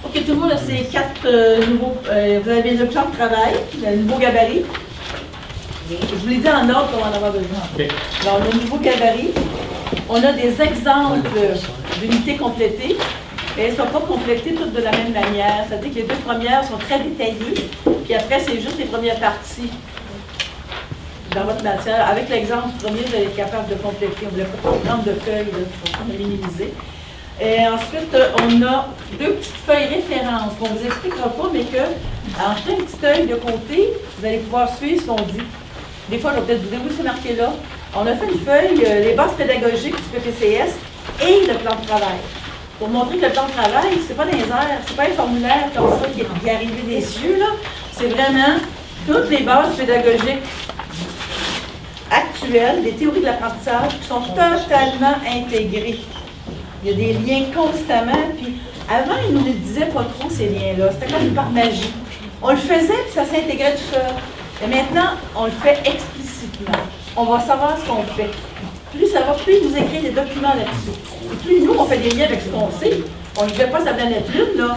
OK, tout le monde a ces 4 nouveaux... vous avez le plan de travail, le nouveau gabarit. Je vous l'ai dit en ordre pour en avoir besoin. Okay. Alors, le nouveau gabarit, on a des exemples d'unités complétées, mais elles ne sont pas complétées toutes de la même manière. C'est-à-dire que les 2 premières sont très détaillées, puis après, c'est juste les premières parties dans votre matière. Avec l'exemple premier, vous allez être capable de compléter. On ne voulait pas prendre de feuilles, on a minimisé. Et ensuite, on a 2 petites feuilles références qu'on ne vous expliquera pas, mais que, en jetant un petit œil de côté, vous allez pouvoir suivre ce qu'on dit. Des fois, je vais peut-être vous dire, oui, c'est marqué là. On a fait une feuille, les bases pédagogiques du PPCS et le plan de travail. Pour montrer que le plan de travail, c'est pas des airs, c'est pas un formulaire comme ça qui est arrivé des cieux, là. C'est vraiment toutes les bases pédagogiques actuelles, des théories de l'apprentissage qui sont totalement intégrées. Il y a des liens constamment, puis avant, ils ne nous disaient pas trop ces liens-là. C'était comme par magie. On le faisait, puis ça s'intégrait tout seul. Et maintenant, on le fait explicitement. On va savoir ce qu'on fait. Plus ça va, plus ils nous écrivent des documents là-dessus. Et plus nous, on fait des liens avec ce qu'on sait. On ne fait pas sa planète Lune, là.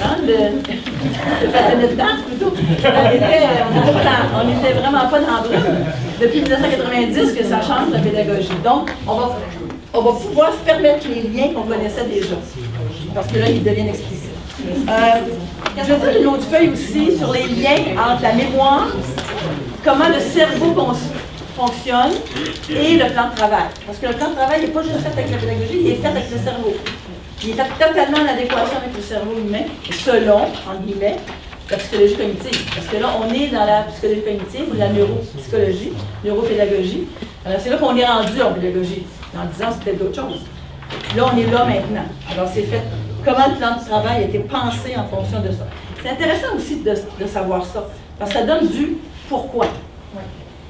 Hein, la planète Danse, plutôt. On n'était vraiment pas dans le brume. Depuis 1990 que ça change la pédagogie. Donc, on va pouvoir se permettre les liens qu'on connaissait déjà. Parce que là, ils deviennent explicites. Je vais dire une autre feuille aussi sur les liens entre la mémoire, comment le cerveau fonctionne et le plan de travail. Parce que le plan de travail n'est pas juste fait avec la pédagogie, il est fait avec le cerveau. Il est fait totalement en adéquation avec le cerveau humain, selon, entre guillemets, la psychologie cognitive. Parce que là, on est dans la psychologie cognitive ou la neuropsychologie, neuropédagogie. Alors, c'est là qu'on est rendu en pédagogie. En 10 ans, c'est peut-être d'autres choses. Là, on est là maintenant. Alors, c'est fait. Comment le plan de travail a été pensé en fonction de ça. C'est intéressant aussi de savoir ça, parce que ça donne du pourquoi.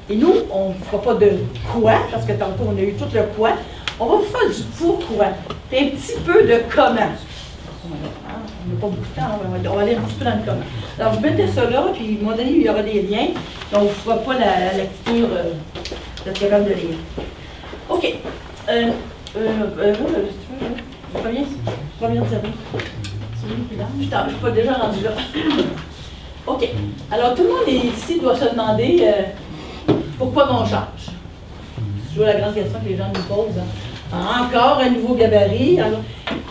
Et nous, on ne fera pas de quoi, parce que tantôt on a eu tout le quoi. On va vous faire du pourquoi, et un petit peu de comment. On n'a pas beaucoup de temps, on va aller un petit peu dans le comment. Alors, je mettais ça là, puis à un moment donné, il y aura des liens, donc on ne fera pas la lecture de capable de lire. OK. Combien de services? Je ne suis pas déjà rendu là. OK. Alors, tout le monde ici doit se demander pourquoi on change. C'est toujours la grande question que les gens nous posent. Hein. Encore un nouveau gabarit. Alors,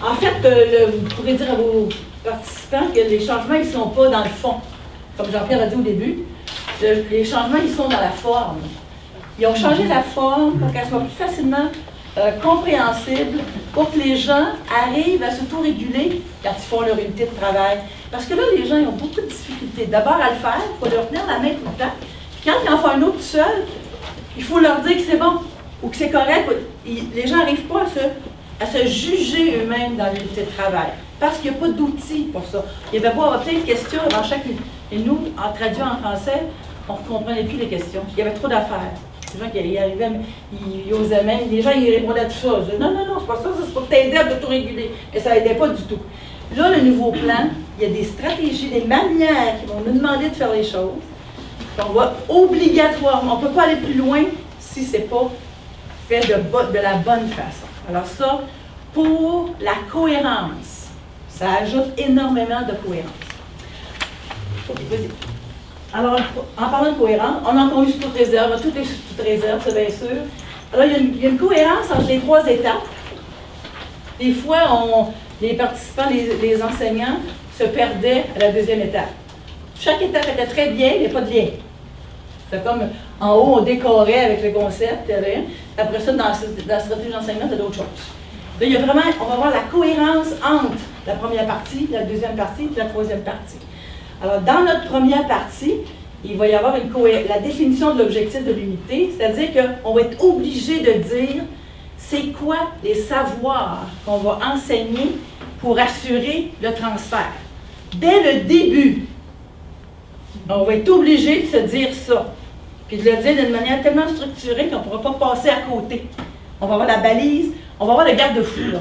en fait, vous pourrez dire à vos participants que les changements, ils ne sont pas dans le fond. Comme Jean-Pierre a dit au début, les changements, ils sont dans la forme. Ils ont changé la forme pour qu'elle soit plus facilement compréhensible, pour que les gens arrivent à s'auto-réguler quand ils font leur unité de travail. Parce que là, les gens ils ont beaucoup de difficultés. D'abord à le faire, il faut leur tenir la main tout le temps. Puis quand ils en font un autre tout seul, il faut leur dire que c'est bon ou que c'est correct. Les gens n'arrivent pas à se juger eux-mêmes dans l'unité de travail. Parce qu'il n'y a pas d'outils pour ça. Il y avait pas plein de questions avant chaque... Et nous, en traduit en français, on ne comprenait plus les questions. Il y avait trop d'affaires. Les gens qui arrivaient, ils osaient même, les gens ils répondaient à tout ça. Je disais, non, c'est pas ça, c'est pour t'aider à t'auto-réguler. Et ça n'aidait pas du tout. Là, le nouveau plan, il y a des stratégies, des manières qui vont nous demander de faire les choses. On va obligatoirement, on ne peut pas aller plus loin si ce n'est pas fait de la bonne façon. Alors ça, pour la cohérence, ça ajoute énormément de cohérence. OK, vas-y. Alors, en parlant de cohérence, on a encore eu toute réserve, toutes réserves, c'est bien sûr. Alors, il y a une cohérence entre les 3 étapes. Des fois, les participants, les enseignants, se perdaient à la 2e étape. Chaque étape était très bien, il n'y a pas de lien. C'est comme, en haut, on décorait avec le concept, après ça, dans la stratégie d'enseignement, c'est d'autres choses. Là, il y a vraiment, on va voir la cohérence entre la première partie, la 2e partie et la 3e partie. Alors, dans notre première partie, il va y avoir la définition de l'objectif de l'unité, c'est-à-dire qu'on va être obligé de dire c'est quoi les savoirs qu'on va enseigner pour assurer le transfert. Dès le début, on va être obligé de se dire ça, puis de le dire d'une manière tellement structurée qu'on ne pourra pas passer à côté. On va avoir la balise, on va avoir le garde-fou, là.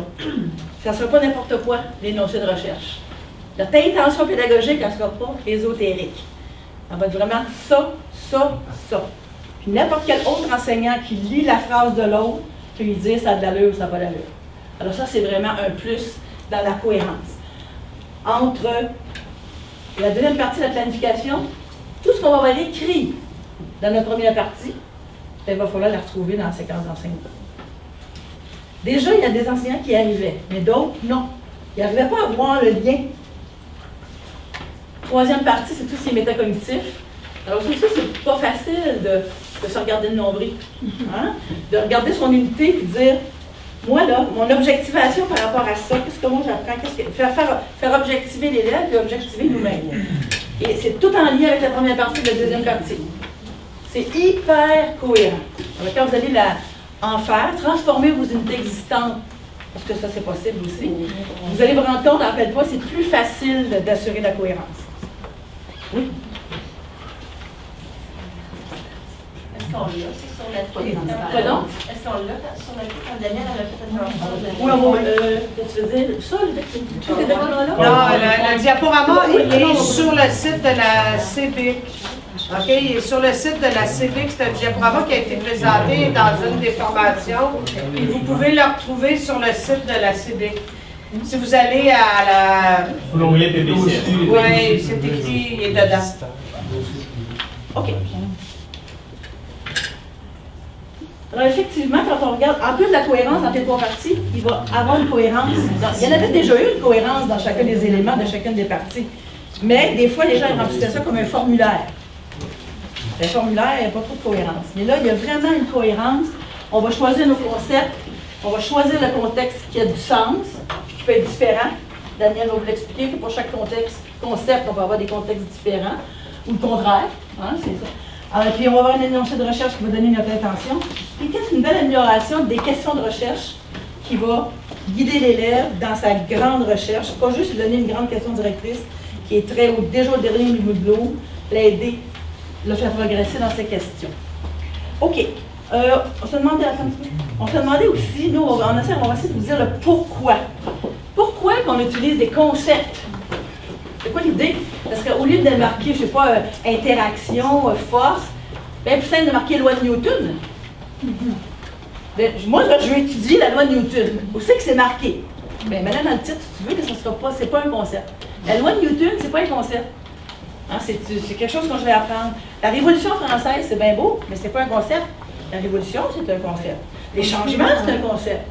Ça ne sera pas n'importe quoi, les notions de recherche. Notre intention pédagogique, elle ne sera pas ésotérique. Elle va être vraiment ça. Puis n'importe quel autre enseignant qui lit la phrase de l'autre peut lui dire ça a de l'allure ou ça n'a pas d'allure. Alors ça, c'est vraiment un plus dans la cohérence. entre la deuxième partie de la planification, tout ce qu'on va avoir écrit dans notre première partie, il va falloir la retrouver dans la séquence d'enseignement. Déjà, il y a des enseignants qui y arrivaient, mais d'autres, non. Ils n'arrivaient pas à voir le lien. Troisième partie, c'est tout ce qui est métacognitif. Alors, ça, c'est pas facile de se regarder le nombril. Hein? De regarder son unité et de dire, moi, là, mon objectivation par rapport à ça, comment j'apprends, faire objectiver l'élève et objectiver nous-mêmes. Et c'est tout en lien avec la première partie et la deuxième partie. C'est hyper cohérent. Alors, quand vous allez en faire, transformer vos unités existantes, parce que ça, c'est possible aussi, vous allez vous rendre compte, en fait, c'est plus facile d'assurer la cohérence. Oui? Est-ce qu'on l'a sur la toile? Pardon? Est-ce qu'on l'a sur la toile? Quand Daniel avait fait une recherche. Oui, on va. Tu faisais ça, le diaporama? Non, le diaporama, il est sur le site de la CBIC. OK, il est sur le site de la CBIC. C'est un diaporama qui a été présenté dans une des formations. Et vous pouvez le retrouver sur le site de la CBIC. Si vous allez à la... L'onglet PBCS. Oui, c'est écrit, il est dedans. OK. Alors, effectivement, quand on regarde, en plus de la cohérence entre les trois parties, il va avoir une cohérence. Il y en avait déjà eu une cohérence dans chacun des éléments de chacune des parties. Mais des fois, les gens remplissaient ça comme un formulaire. Le formulaire, il n'y a pas trop de cohérence. Mais là, il y a vraiment une cohérence. On va choisir nos concepts. On va choisir le contexte qui a du sens, puis qui peut être différent. Daniel va vous l'expliquer que pour chaque concept, on va avoir des contextes différents, ou le contraire. Hein, c'est ça. Alors, puis on va avoir un énoncé de recherche qui va donner notre intention. Et qu'est-ce une belle amélioration des questions de recherche qui va guider l'élève dans sa grande recherche, pas juste lui donner une grande question directrice qui est très haut, déjà au dernier niveau de l'eau, l'aider, le faire progresser dans ses questions. OK. On se demandait aussi, nous, on va essayer de vous dire le pourquoi. Pourquoi qu'on utilise des concepts? C'est quoi l'idée? Parce qu'au lieu de marquer, je ne sais pas, interaction, force, bien plus simple de marquer loi de Newton. Moi, je vais étudier la loi de Newton. Où c'est que c'est marqué? Bien, maintenant, dans le titre, si tu veux, c'est pas un concept. La loi de Newton, c'est pas un concept. Hein, c'est quelque chose que je vais apprendre. La Révolution française, c'est bien beau, mais c'est pas un concept. La Révolution, c'est un concept. Les changements, c'est un concept.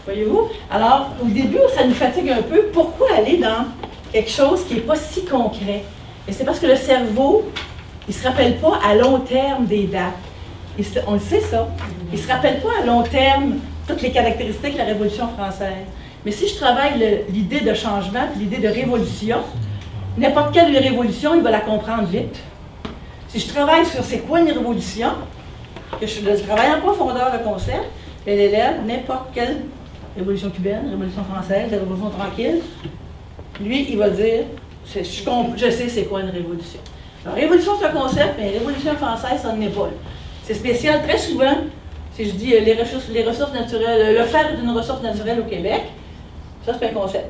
Voyez-vous? Alors, au début, ça nous fatigue un peu. Pourquoi aller dans quelque chose qui n'est pas si concret? Et c'est parce que le cerveau, il ne se rappelle pas à long terme des dates. On le sait, ça. Il ne se rappelle pas à long terme toutes les caractéristiques de la Révolution française. Mais si je travaille l'idée de changement, l'idée de révolution, n'importe quelle révolution, il va la comprendre vite. Si je travaille sur c'est quoi une révolution, que je travaille en profondeur le concept, et l'élève, n'importe quelle révolution cubaine, révolution française, la révolution tranquille, lui, il va dire, je sais c'est quoi une révolution. Alors, révolution, c'est un concept, mais révolution française, ça n'en est pas. C'est spécial. Très souvent, si je dis les ressources naturelles, le fer est une ressource naturelle au Québec, ça, c'est un concept.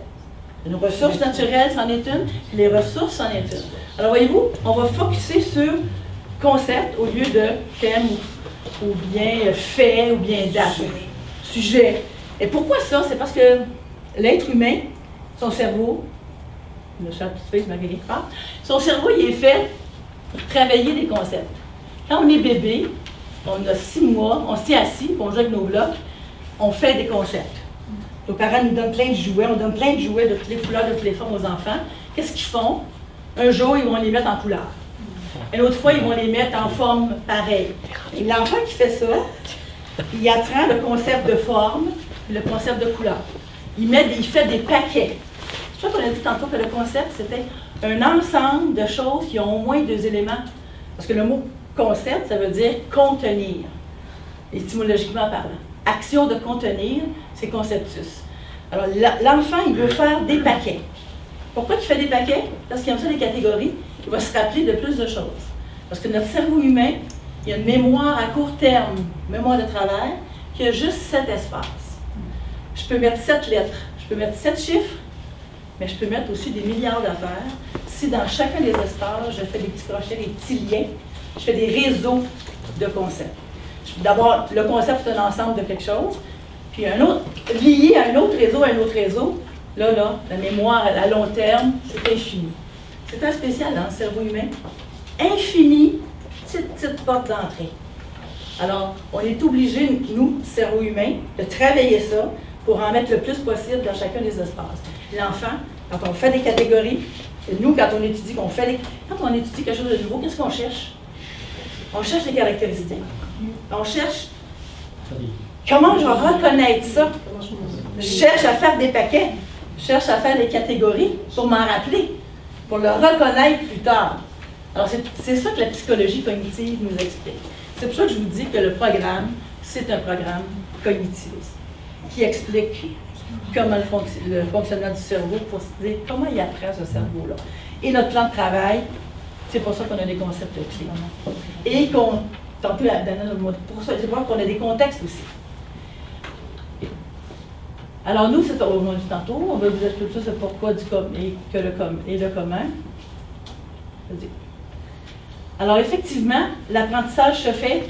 Une ressource naturelle, c'en est une, les ressources, c'en est une. Alors, voyez-vous, on va focusser sur concept au lieu de thème ou bien fait ou bien date, sujet. Et pourquoi ça? C'est parce que l'être humain, son cerveau, le chat petit Marguerite parle, son cerveau, il est fait pour travailler des concepts. Quand on est bébé, on a 6 mois, on s'y assis, on joue avec nos blocs, on fait des concepts. Nos parents nous donnent plein de jouets, on donne plein de jouets de toutes les couleurs, de toutes les formes aux enfants. Qu'est-ce qu'ils font? Un jour, ils vont les mettre en couleur. Une autre fois, ils vont les mettre en forme pareille. Et l'enfant qui fait ça, il apprend le concept de forme et le concept de couleur. Il fait des paquets. Je crois qu'on a dit tantôt que le concept, c'était un ensemble de choses qui ont au moins 2 éléments. Parce que le mot concept, ça veut dire contenir, étymologiquement parlant. Action de contenir, c'est conceptus. Alors, l'enfant, il veut faire des paquets. Pourquoi il fait des paquets? Parce qu'il aime ça les catégories. Il va se rappeler de plus de choses. Parce que notre cerveau humain, il a une mémoire à court terme, mémoire de travail, qui a juste 7 espaces. Je peux mettre 7 lettres, je peux mettre 7 chiffres, mais je peux mettre aussi des milliards d'affaires. Si dans chacun des espaces, je fais des petits crochets, des petits liens, je fais des réseaux de concepts. D'abord, le concept, c'est un ensemble de quelque chose, puis un autre, lié à un autre réseau, là, la mémoire à long terme, c'est infini. C'est très spécial, hein, le cerveau humain. Infini, petite porte d'entrée. Alors, on est obligé, nous, cerveau humain, de travailler ça pour en mettre le plus possible dans chacun des espaces. L'enfant, quand on fait des catégories, et nous, quand on étudie quelque chose de nouveau, qu'est-ce qu'on cherche? On cherche les caractéristiques. On cherche comment je vais reconnaître ça. Je cherche à faire des paquets. Je cherche à faire des catégories pour m'en rappeler, pour le reconnaître plus tard. Alors, c'est ça que la psychologie cognitive nous explique. C'est pour ça que je vous dis que le programme, c'est un programme cognitiviste qui explique comment le fonctionnement du cerveau pour se dire comment il apprend ce cerveau-là. Et notre plan de travail, c'est pour ça qu'on a des concepts clés. Et qu'on, tantôt, pour ça, c'est pour qu'on a des contextes aussi. Alors nous, c'est au moins du tantôt, on va vous expliquer ça, c'est pourquoi du et le commun. Alors effectivement, l'apprentissage se fait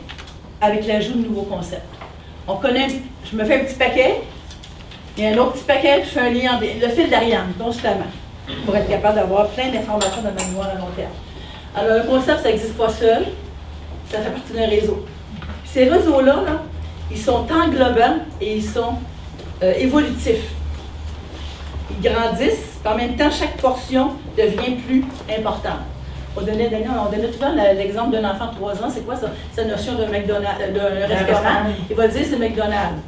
avec l'ajout de nouveaux concepts. On connaît, je me fais un petit paquet, il y a un autre petit paquet, je fais un lien, le fil d'Ariane, constamment, pour être capable d'avoir plein d'informations dans ma mémoire à long terme. Alors un concept, ça n'existe pas seul, ça fait partie d'un réseau. Puis ces réseaux-là, ils sont englobants et ils sont évolutifs. Ils grandissent, puis en même temps, chaque portion devient plus importante. On donnait souvent l'exemple d'un enfant de 3 ans, c'est quoi ça? C'est la notion d'un restaurant. Il va dire c'est McDonald's.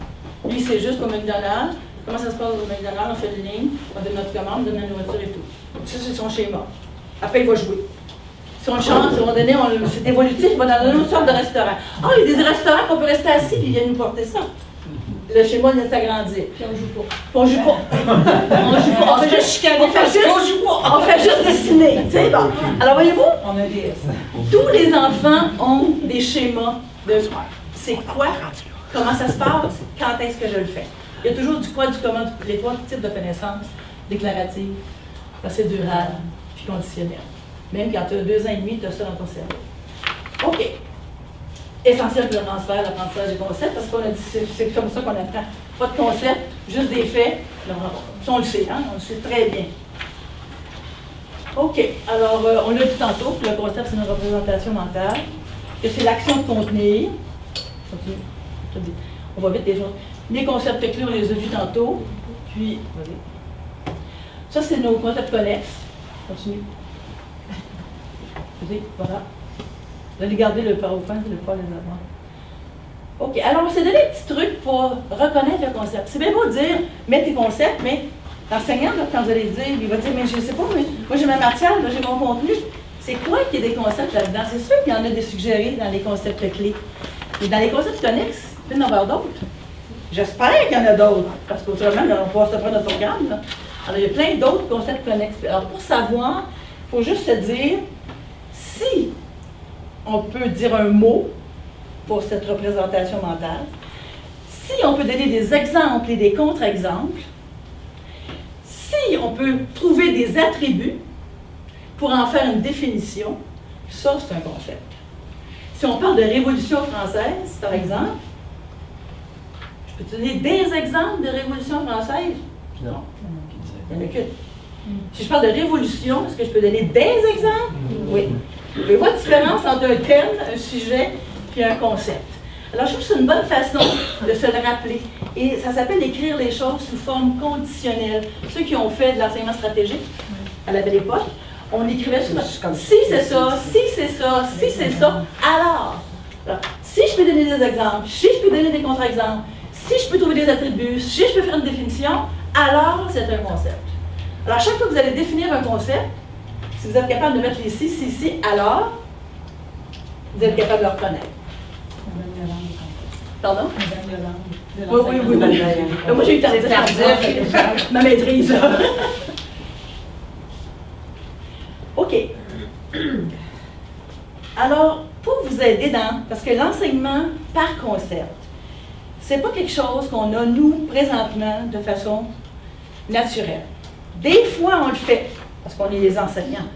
Lui, c'est juste comme McDonald's. Comment ça se passe au McDonald's? On fait une ligne, on donne notre commande, on donne la nourriture et tout. Ça, c'est son schéma. Après, il va jouer. Si on change, c'est évolutif, il va dans une autre sorte de restaurant. Ah, il y a des restaurants qu'on peut rester assis, puis ils viennent nous porter ça. Le schéma vient de s'agrandir. Puis on joue pas. On joue pas. On joue pas. On fait juste chicaner. On fait juste dessiner. Tu sais, bon. Alors, voyez-vous, On a des... tous les enfants ont des schémas de c'est quoi, comment ça se passe, quand est-ce que je le fais. Il y a toujours du quoi, du comment, les 3 types de connaissances, déclaratives, procédurales, puis conditionnelles. Même quand tu as 2 ans et demi, tu as ça dans ton cerveau. OK. Essentiel pour le transfert, l'apprentissage des concepts, parce qu'on a dit c'est comme ça qu'on apprend. Pas de concept, juste des faits. Ça, on le sait, hein? On le sait très bien. OK. Alors, on l'a dit tantôt, que le concept, c'est une représentation mentale, que c'est l'action de contenir. On va vite les choses. Les concepts clés, on les a vus tantôt. Puis, ça, c'est nos concepts connexes. Continue. Voilà. Vous allez garder le PowerPoint et le pas les avoir. OK. Alors, on s'est donné des petits trucs pour reconnaître le concept. C'est bien beau de dire, mets tes concepts, mais l'enseignant, quand vous allez dire, il va dire, mais je ne sais pas, mais moi j'ai ma matière, là, j'ai mon contenu. C'est quoi qu'il y ait des concepts là-dedans? C'est sûr qu'il y en a des suggérés dans les concepts clés. Et dans les concepts connexes, il peut y en avoir d'autres. J'espère qu'il y en a d'autres, parce qu'autrement, on va pouvoir se prendre notre programme. Là. Alors, il y a plein d'autres concepts connexes. Alors, pour savoir, il faut juste se dire, si on peut dire un mot pour cette représentation mentale, si on peut donner des exemples et des contre-exemples, si on peut trouver des attributs pour en faire une définition, ça, c'est un concept. Si on parle de Révolution française, par exemple, je peux te donner des exemples de Révolution française? Non. Il n'y en a qu'une. Si je parle de révolution, est-ce que je peux donner des exemples? Oui. Je vois la différence entre un terme, un sujet, puis un concept. Alors, je trouve que c'est une bonne façon de se le rappeler. Et ça s'appelle écrire les choses sous forme conditionnelle. Ceux qui ont fait de l'enseignement stratégique à la belle époque, on écrivait souvent si c'est ça, si c'est ça, si c'est ça, alors. Si je peux donner des exemples, si je peux donner des contre-exemples, si je peux trouver des attributs, si je peux faire une définition, alors c'est un concept. Alors, chaque fois que vous allez définir un concept, si vous êtes capable de mettre les si, alors, vous êtes capable de le reconnaître. Pardon? Oui. Moi, j'ai eu tardif. Ma maîtrise. OK. Alors, pour vous aider parce que l'enseignement par concept, c'est pas quelque chose qu'on a, nous, présentement, de façon naturelle. Des fois, on le fait, parce qu'on est les enseignants.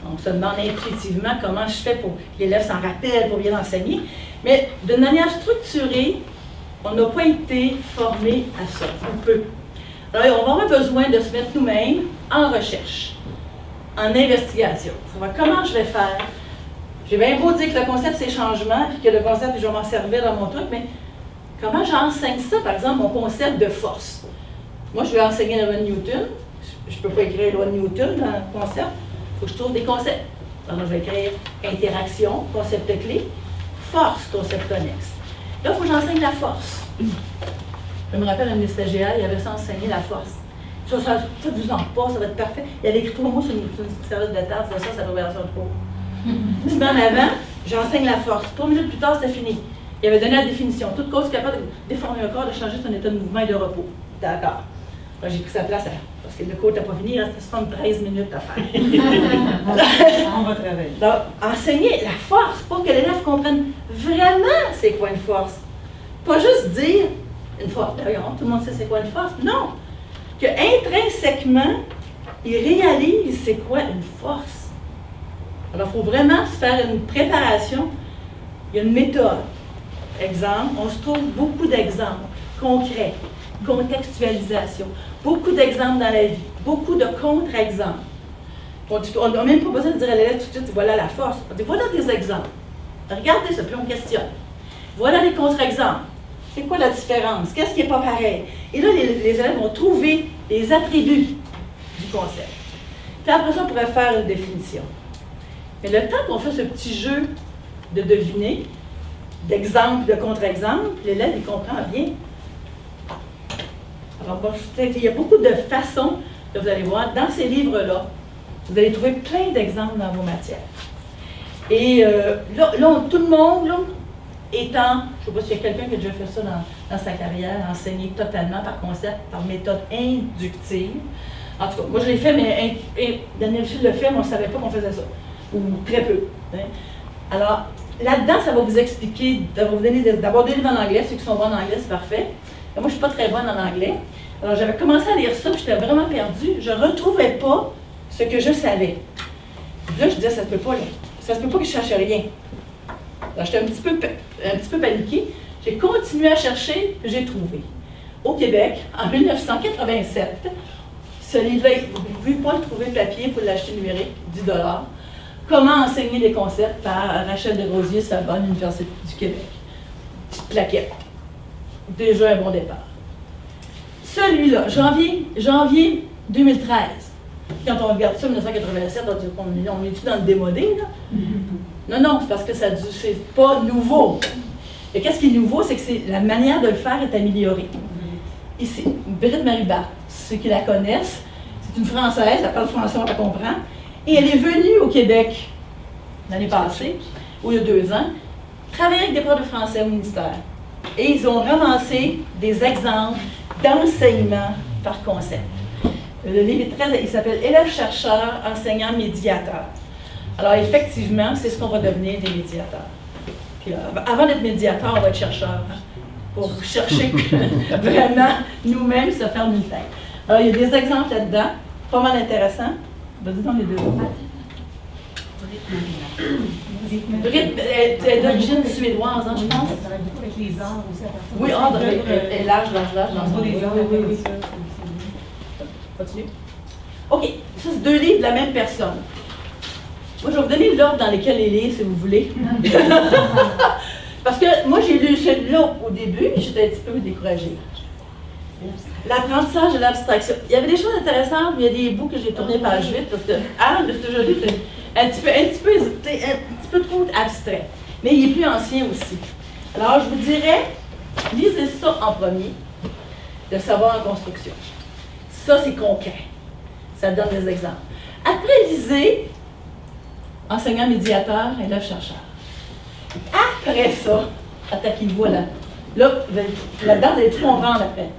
On se demande intuitivement comment je fais pour que l'élève s'en rappelle, pour bien enseigner. Mais d'une manière structurée, on n'a pas été formé à ça, un peu. Alors, on va avoir besoin de se mettre nous-mêmes en recherche, en investigation. Comment je vais faire? J'ai bien beau dire que le concept, c'est changement, puis que le concept, je vais m'en servir dans mon truc, mais comment j'enseigne ça, par exemple, mon concept de force? Moi, je vais enseigner la loi de Newton. Je ne peux pas écrire la loi de Newton dans le concept. Il faut que je trouve des concepts. Alors, je vais écrire interaction, concept clé, force, concept connexe. Là, il faut que j'enseigne la force. Je me rappelle, un de mes stagiaires, il avait ça enseigner la force. Ça vous en pas, ça va être parfait. Il avait écrit 3 mots sur une serviette de table, ça va vers son cours. Une semaine avant, j'enseigne la force. 3 minutes plus tard, c'était fini. Il avait donné la définition. Toute cause capable de déformer un corps, de changer son état de mouvement et de repos. D'accord. J'ai pris sa place parce que le cours n'était pas fini, il restait 73 minutes à faire. On va travailler. Donc, enseigner la force pour que l'élève comprenne vraiment c'est quoi une force. Pas juste dire une force. D'ailleurs, tout le monde sait c'est quoi une force. Non. Que intrinsèquement, il réalise c'est quoi une force. Alors, il faut vraiment se faire une préparation. Il y a une méthode. Exemple, on se trouve beaucoup d'exemples concrets, contextualisation, beaucoup d'exemples dans la vie, beaucoup de contre-exemples. On n'a même pas besoin de dire à l'élève tout de suite, voilà la force. On dit, voilà des exemples. Regardez ça, puis on questionne. Voilà les contre-exemples. C'est quoi la différence? Qu'est-ce qui n'est pas pareil? Et là, les élèves vont trouver les attributs du concept. Puis après ça, on pourrait faire une définition. Mais le temps qu'on fait ce petit jeu de deviner, d'exemple, de contre-exemple, l'élève, il comprend bien. Alors, bon, il y a beaucoup de façons, que vous allez voir, dans ces livres-là, vous allez trouver plein d'exemples dans vos matières. Et là, tout le monde, là, étant, je ne sais pas s'il y a quelqu'un qui a déjà fait ça dans sa carrière, enseigner totalement par concept, par méthode inductive. En tout cas, moi je l'ai fait, mais Daniel Sud le fait, mais on ne savait pas qu'on faisait ça. Ou très peu. Hein. Alors, là-dedans, ça va vous expliquer, ça va vous donner d'abord des livres en anglais, ceux qui sont bons en anglais, c'est parfait. Et moi, je ne suis pas très bonne en anglais. Alors, j'avais commencé à lire ça, puis j'étais vraiment perdue. Je ne retrouvais pas ce que je savais. Puis là, je disais, ça ne se peut pas, là. Ça ne se peut pas que je cherche rien. Alors, j'étais un petit peu paniquée. J'ai continué à chercher, puis j'ai trouvé. Au Québec, en 1987, ce livre-là, vous ne pouvez pas le trouver papier, il faut l'acheter numérique, 10 $. Comment enseigner les concepts par Rachel Desrosiers, Sorbonne, Université du Québec. Petite plaquette. Déjà un bon départ. Celui-là, janvier 2013. Quand on regarde ça, 1987, on est-tu dans le démodé, là? Non, c'est parce que c'est pas nouveau. Et qu'est-ce qui est nouveau, c'est que la manière de le faire est améliorée. Ici, Britt-Marie Barthes, ceux qui la connaissent, c'est une Française, elle parle français, on la comprend, et elle est venue au Québec l'année passée, ou il y a 2 ans, travailler avec des profs de français au ministère. Et ils ont ramassé des exemples d'enseignement par concept. Le livre il s'appelle « Élève-chercheur, enseignant, médiateur ». Alors effectivement, c'est ce qu'on va devenir, des médiateurs. Puis, avant d'être médiateur, on va être chercheur, hein, pour chercher vraiment nous-mêmes se faire une tête. Alors il y a des exemples là-dedans, pas mal intéressants. Vas-y dans les deux autres. Britt est d'origine suédoise, hein, je pense. Ça travaille beaucoup avec les arts aussi. Oui, elle est large dans son livre. Oui. Continue. OK, ça c'est 2 livres de la même personne. Moi, je vais vous donner l'ordre dans lequel les lire, si vous voulez. Parce que moi, j'ai lu celui-là au début, et j'étais un petit peu découragée. L'apprentissage de l'abstraction. Il y avait des choses intéressantes, mais il y a des bouts que j'ai tournés page 8, parce que de ce jeu-là, c'est un petit peu trop abstrait. Mais il est plus ancien aussi. Alors, je vous dirais, lisez ça en premier, le savoir en construction. Ça, c'est concret. Ça donne des exemples. Après, lisez enseignant médiateur, élève chercheur. Après ça, attaquez-vous là. Là-dedans, vous allez tout comprendre après.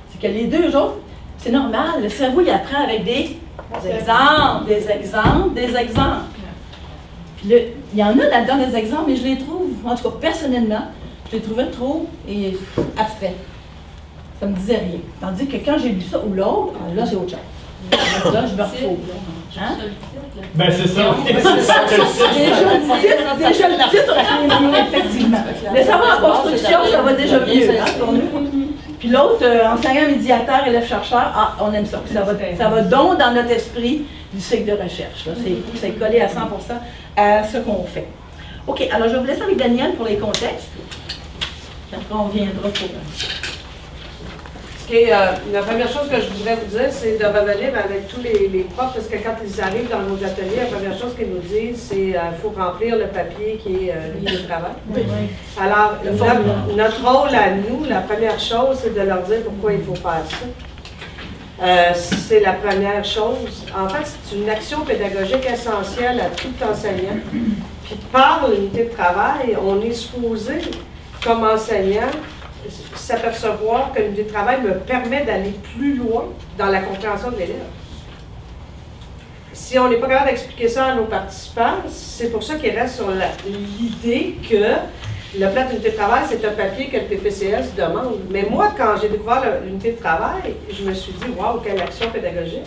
C'est que les deux autres, c'est normal, le cerveau, il apprend avec des exemples. Puis là, il y en a là-dedans des exemples, mais je les trouve, en tout cas personnellement, je les trouvais trop abstraits. Ça me disait rien. Tandis que quand j'ai lu ça ou l'autre, là, c'est autre chose. Là, je me retrouve. Hein? Ben, c'est ça. Déjà le titre, effectivement. Le savoir en construction, ça va déjà mieux, hein, pour nous. Puis l'autre, enseignant médiateur, élève chercheur, ah, on aime ça. Ça va donc dans notre esprit du cycle de recherche. C'est collé à 100% à ce qu'on fait. OK, alors je vais vous laisser avec Daniel pour les contextes. Puis après, on viendra pour... La première chose que je voudrais vous dire, c'est de revenir avec tous les profs, parce que quand ils arrivent dans nos ateliers, la première chose qu'ils nous disent, c'est qu'il faut remplir le papier qui est le livre de travail. Oui. Alors, notre rôle à nous, la première chose, c'est de leur dire pourquoi il faut faire ça. C'est la première chose. En fait, c'est une action pédagogique essentielle à tout enseignant. Puis par l'unité de travail, on est supposé, comme enseignant, s'apercevoir que l'unité de travail me permet d'aller plus loin dans la compréhension de l'élève. Si on n'est pas capable d'expliquer ça à nos participants, c'est pour ça qu'ils restent sur l'idée que le plan d'unité de travail, c'est un papier que le PPCS demande. Mais moi, quand j'ai découvert l'unité de travail, je me suis dit, waouh, quelle action pédagogique.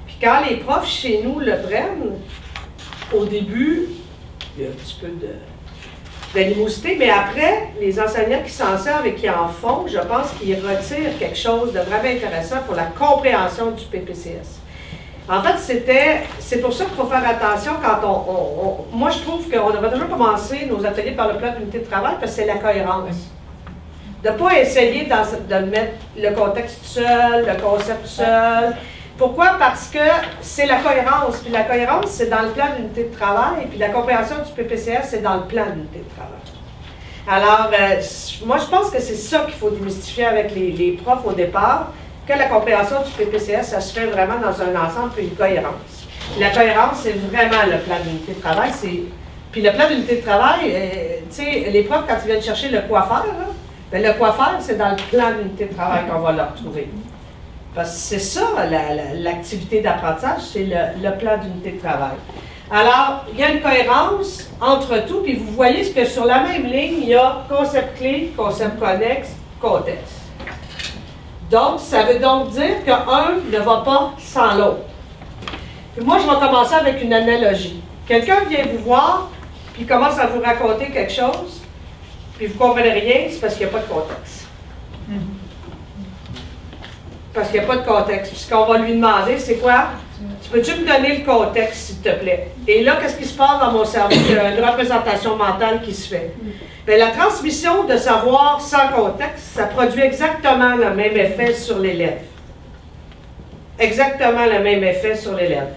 Puis quand les profs chez nous le prennent, au début, il y a un petit peu d'animosité, mais après, les enseignants qui s'en servent et qui en font, je pense qu'ils retirent quelque chose de vraiment intéressant pour la compréhension du PPCS. En fait, c'est pour ça qu'il faut faire attention quand moi, je trouve qu'on devrait toujours commencer nos ateliers par le plan d'unité de travail parce que c'est la cohérence. De ne pas essayer de mettre le contexte seul, le concept seul. Pourquoi? Parce que c'est la cohérence. Puis la cohérence, c'est dans le plan d'unité de travail. Puis la compréhension du PPCS, c'est dans le plan d'unité de travail. Alors, moi, je pense que c'est ça qu'il faut démystifier avec les profs au départ, que la compréhension du PPCS, ça se fait vraiment dans un ensemble, puis une cohérence. Puis la cohérence, c'est vraiment le plan d'unité de travail. Puis le plan d'unité de travail, tu sais, les profs, quand ils viennent chercher le quoi faire, là, bien, le quoi faire, c'est dans le plan d'unité de travail qu'on va le retrouver. Parce que c'est ça, l'activité d'apprentissage, c'est le plan d'unité de travail. Alors, il y a une cohérence entre tout, puis vous voyez que sur la même ligne, il y a concept clé, concept connexe, contexte. Donc, ça veut donc dire qu'un ne va pas sans l'autre. Puis moi, je vais commencer avec une analogie. Quelqu'un vient vous voir, puis commence à vous raconter quelque chose, puis vous ne comprenez rien, c'est parce qu'il n'y a pas de contexte. Parce qu'il n'y a pas de contexte. Puis ce qu'on va lui demander, c'est quoi? Tu peux-tu me donner le contexte, s'il te plaît? Et là, qu'est-ce qui se passe dans mon cerveau? Il y a une représentation mentale qui se fait. Bien, la transmission de savoir sans contexte, ça produit exactement le même effet sur l'élève. Exactement le même effet sur l'élève.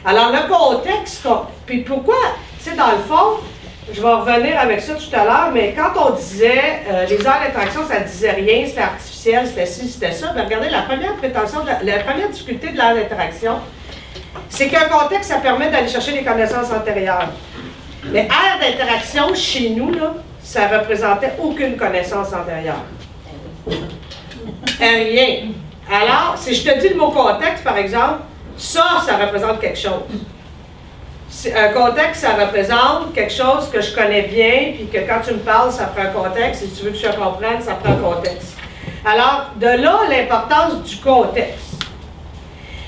Alors, le contexte, puis pourquoi? Tu sais, dans le fond, je vais revenir avec ça tout à l'heure, mais quand on disait les heures d'interaction, ça ne disait rien, c'était artificiel, c'était ci, c'était ça, bien, regardez, la première difficulté de l'heure d'interaction, c'est qu'un contexte, ça permet d'aller chercher des connaissances antérieures. Mais aire d'interaction, chez nous, là, ça ne représentait aucune connaissance antérieure. Rien. Alors, si je te dis le mot contexte, par exemple, ça représente quelque chose. Un contexte, ça représente quelque chose que je connais bien, puis que quand tu me parles, ça prend un contexte. Si tu veux que je comprenne, ça prend un contexte. Alors, de là, l'importance du contexte.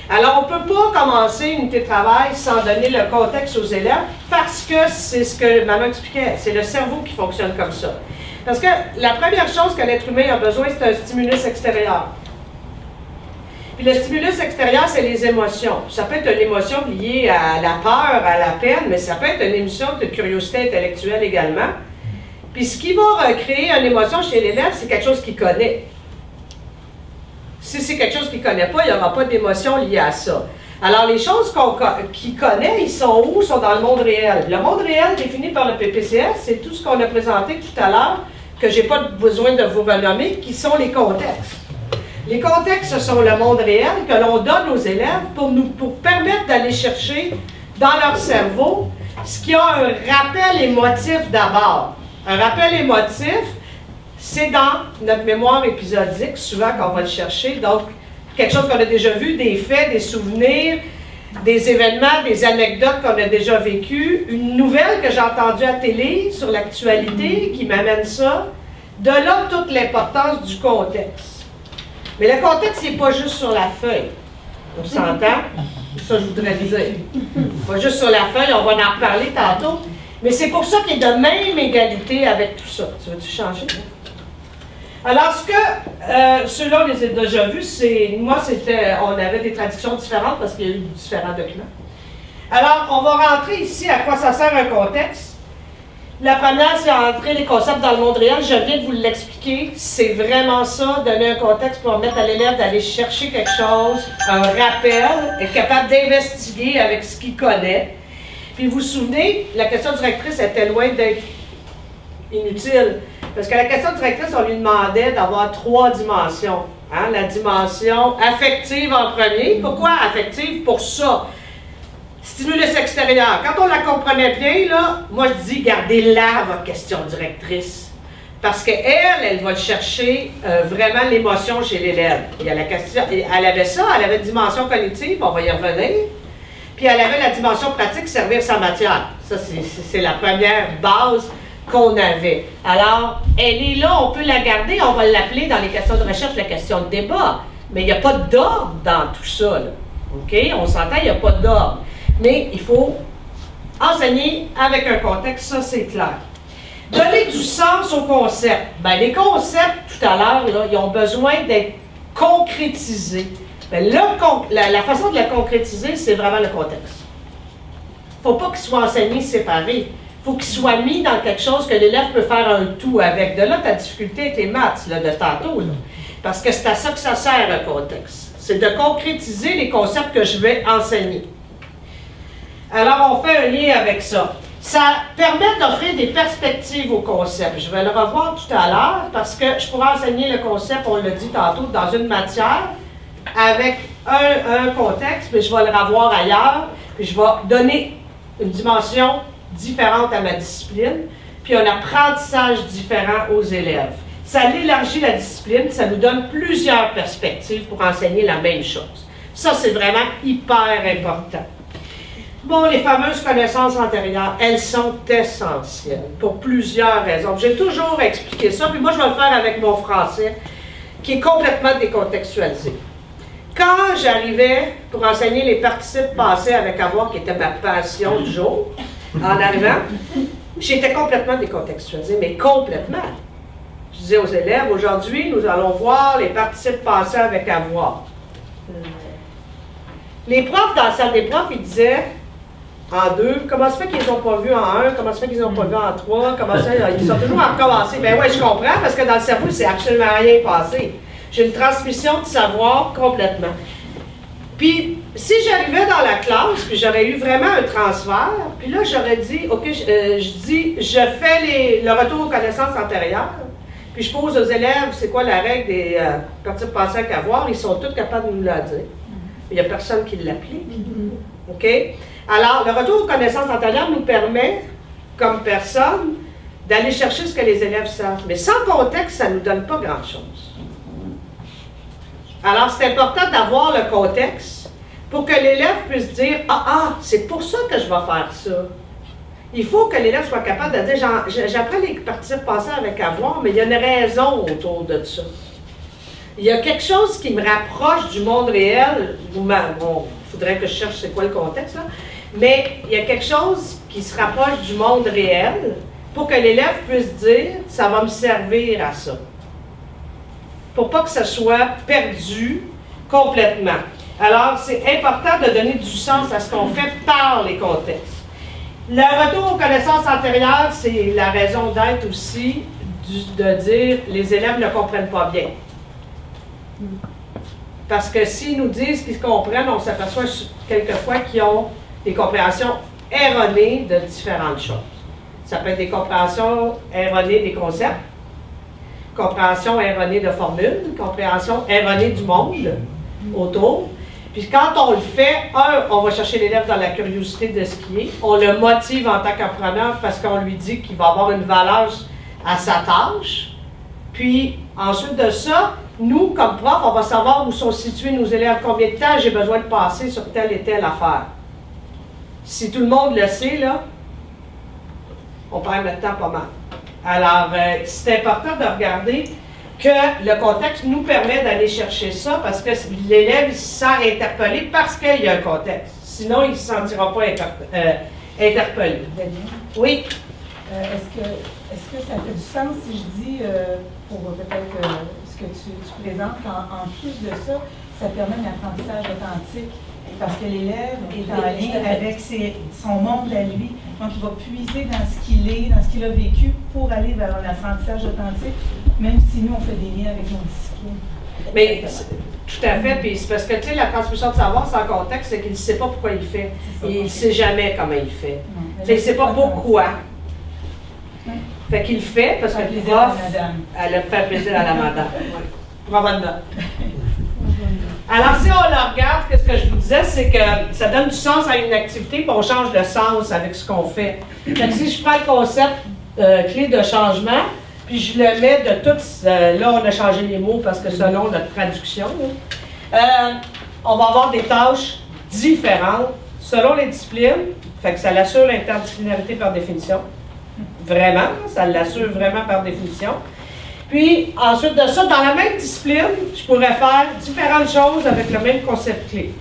Alors, on ne peut pas commencer une unité de travail sans donner le contexte aux élèves, parce que c'est ce que maman expliquait, c'est le cerveau qui fonctionne comme ça. Parce que la première chose que l'être humain a besoin, c'est un stimulus extérieur. Puis le stimulus extérieur, c'est les émotions. Ça peut être une émotion liée à la peur, à la peine, mais ça peut être une émotion de curiosité intellectuelle également. Puis ce qui va créer une émotion chez l'élève, c'est quelque chose qu'il connaît. Si c'est quelque chose qu'il ne connaît pas, il n'y aura pas d'émotion liée à ça. Alors les choses qu'il connaît, ils sont où? Ils sont dans le monde réel. Le monde réel défini par le PPCS, c'est tout ce qu'on a présenté tout à l'heure, que je n'ai pas besoin de vous renommer, qui sont les contextes. Les contextes, ce sont le monde réel que l'on donne aux élèves pour permettre d'aller chercher dans leur cerveau ce qui a un rappel émotif d'abord. Un rappel émotif, c'est dans notre mémoire épisodique, souvent qu'on va le chercher. Donc, quelque chose qu'on a déjà vu, des faits, des souvenirs, des événements, des anecdotes qu'on a déjà vécues, une nouvelle que j'ai entendue à la télé sur l'actualité qui m'amène ça. De là, toute l'importance du contexte. Mais le contexte, il n'est pas juste sur la feuille. On s'entend? Ça, je voudrais dire. Pas juste sur la feuille, on va en reparler tantôt. Mais c'est pour ça qu'il est de même égalité avec tout ça. Tu veux-tu changer? Alors, ceux-là, on les a déjà vus, on avait des traductions différentes parce qu'il y a eu différents documents. Alors, on va rentrer ici à quoi ça sert un contexte. La première, c'est entrer les concepts dans le monde réel. Je viens de vous l'expliquer. C'est vraiment ça, donner un contexte pour permettre à l'élève d'aller chercher quelque chose, un rappel, être capable d'investiguer avec ce qu'il connaît. Puis vous vous souvenez, la question directrice était loin d'être inutile. Parce que la question directrice, on lui demandait d'avoir 3 dimensions. Hein? La dimension affective en premier. Pourquoi affective? Pour ça. Stimulus extérieur. Quand on la comprenait bien, là, moi je dis, gardez-la, votre question directrice. Parce qu'elle va chercher vraiment l'émotion chez l'élève. Il y a la question, elle avait ça, elle avait une dimension cognitive, on va y revenir. Puis elle avait la dimension pratique, servir sa matière. Ça, c'est la première base qu'on avait. Alors, elle est là, on peut la garder, on va l'appeler dans les questions de recherche la question de débat. Mais il n'y a pas d'ordre dans tout ça, là. OK? On s'entend, il n'y a pas d'ordre. Mais il faut enseigner avec un contexte, ça c'est clair. Donner du sens aux concepts. Bien, les concepts, tout à l'heure, là, ils ont besoin d'être concrétisés. Bien, la façon de la concrétiser, c'est vraiment le contexte. Il ne faut pas qu'ils soient enseignés séparés. Il faut qu'ils soient mis dans quelque chose que l'élève peut faire un tout avec. De là, ta difficulté avec les maths là, de tantôt. Là. Parce que c'est à ça que ça sert, un contexte. C'est de concrétiser les concepts que je vais enseigner. Alors, on fait un lien avec ça. Ça permet d'offrir des perspectives au concept. Je vais le revoir tout à l'heure parce que je pourrais enseigner le concept, on l'a dit tantôt, dans une matière avec un contexte, mais je vais le revoir ailleurs, puis je vais donner une dimension différente à ma discipline, puis un apprentissage différent aux élèves. Ça élargit la discipline, ça nous donne plusieurs perspectives pour enseigner la même chose. Ça, c'est vraiment hyper important. Bon, les fameuses connaissances antérieures, elles sont essentielles pour plusieurs raisons. J'ai toujours expliqué ça, puis moi je vais le faire avec mon français, qui est complètement décontextualisé. Quand j'arrivais pour enseigner les participes passés avec avoir, qui était ma passion du jour, en arrivant, j'étais complètement décontextualisé, mais complètement. Je disais aux élèves, aujourd'hui, nous allons voir les participes passés avec avoir. Les profs, dans la salle des profs, ils disaient, en 2, comment se fait qu'ils n'ont pas vu en 1, comment se fait qu'ils n'ont pas vu en 3, comment ça, ils sont toujours à recommencer. Ben oui, je comprends, parce que dans le cerveau, c'est absolument rien passé. J'ai une transmission de savoir complètement. Puis, si j'arrivais dans la classe, puis j'aurais eu vraiment un transfert, puis là, j'aurais dit, OK, je fais le retour aux connaissances antérieures, puis je pose aux élèves, c'est quoi la règle des participes passés avec avoir, ils sont tous capables de nous la dire. Il n'y a personne qui l'applique. OK? Alors, le retour aux connaissances antérieures nous permet, comme personne, d'aller chercher ce que les élèves savent. Mais sans contexte, ça ne nous donne pas grand-chose. Alors, c'est important d'avoir le contexte pour que l'élève puisse dire « Ah, c'est pour ça que je vais faire ça. » Il faut que l'élève soit capable de dire « J'apprends les participes passés avec avoir, mais il y a une raison autour de ça. » Il y a quelque chose qui me rapproche du monde réel. Bon, il faudrait que je cherche c'est quoi le contexte, là. Mais il y a quelque chose qui se rapproche du monde réel pour que l'élève puisse dire « ça va me servir à ça ». Pour pas que ça soit perdu complètement. Alors, c'est important de donner du sens à ce qu'on fait par les contextes. Le retour aux connaissances antérieures, c'est la raison d'être aussi de dire « les élèves ne comprennent pas bien ». Parce que s'ils nous disent qu'ils comprennent, on s'aperçoit quelquefois qu'ils ont des compréhensions erronées de différentes choses. Ça peut être des compréhensions erronées des concepts, compréhension erronée de formules, compréhension erronée du monde autour. Puis quand on le fait, on va chercher l'élève dans la curiosité de ce qui est. On le motive en tant qu'appreneur parce qu'on lui dit qu'il va avoir une valeur à sa tâche. Puis ensuite de ça, nous, comme prof, on va savoir où sont situés nos élèves, combien de temps j'ai besoin de passer sur telle et telle affaire. Si tout le monde le sait, là, on perd notre temps pas mal. Alors, c'est important de regarder que le contexte nous permet d'aller chercher ça parce que l'élève se sent interpellé parce qu'il y a un contexte. Sinon, il ne se sentira pas interpellé. Oui? Est-ce que ça fait du sens si je dis, pour peut-être ce que tu présentes, qu'en plus de ça, ça permet un apprentissage authentique? Parce que l'élève est en lien avec son monde à lui. Donc, il va puiser dans ce qu'il est, dans ce qu'il a vécu pour aller vers un apprentissage authentique, même si nous, on fait des liens avec nos disciplines. Mais tout à fait, puis c'est parce que, tu sais, la transmission de savoir sans contexte, c'est qu'il ne sait pas pourquoi il fait. Il ne sait jamais comment il fait. Il ne sait pas pourquoi. Fait qu'il le fait parce que le prof, elle a fait plaisir à la madame. Bravo de note. Alors, si on le regarde, ce que je vous disais, c'est que ça donne du sens à une activité, puis on change de sens avec ce qu'on fait. Donc, si je prends le concept clé de changement, puis je le mets de toutes... là, on a changé les mots parce que selon notre traduction, on va avoir des tâches différentes selon les disciplines. Fait que ça l'assure l'interdisciplinarité par définition. Vraiment, ça l'assure vraiment par définition. Puis, ensuite de ça, dans la même discipline, je pourrais faire différentes choses avec le même concept clé.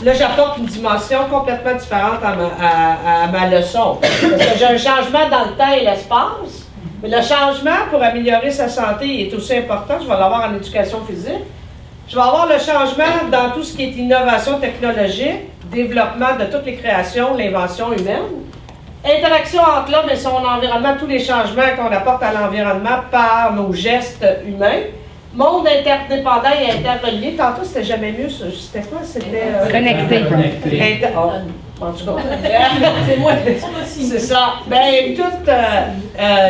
Là, j'apporte une dimension complètement différente à ma leçon. Parce que j'ai un changement dans le temps et l'espace. Mais le changement pour améliorer sa santé est aussi important. Je vais l'avoir en éducation physique. Je vais avoir le changement dans tout ce qui est innovation technologique, développement de toutes les créations, l'invention humaine. Interaction entre l'homme et son environnement, tous les changements qu'on apporte à l'environnement par nos gestes humains. Monde interdépendant et interrelié. Tantôt, c'était jamais mieux. C'était quoi? C'était... Connecté. En tout cas. C'est moi. C'est ça. Bien, tous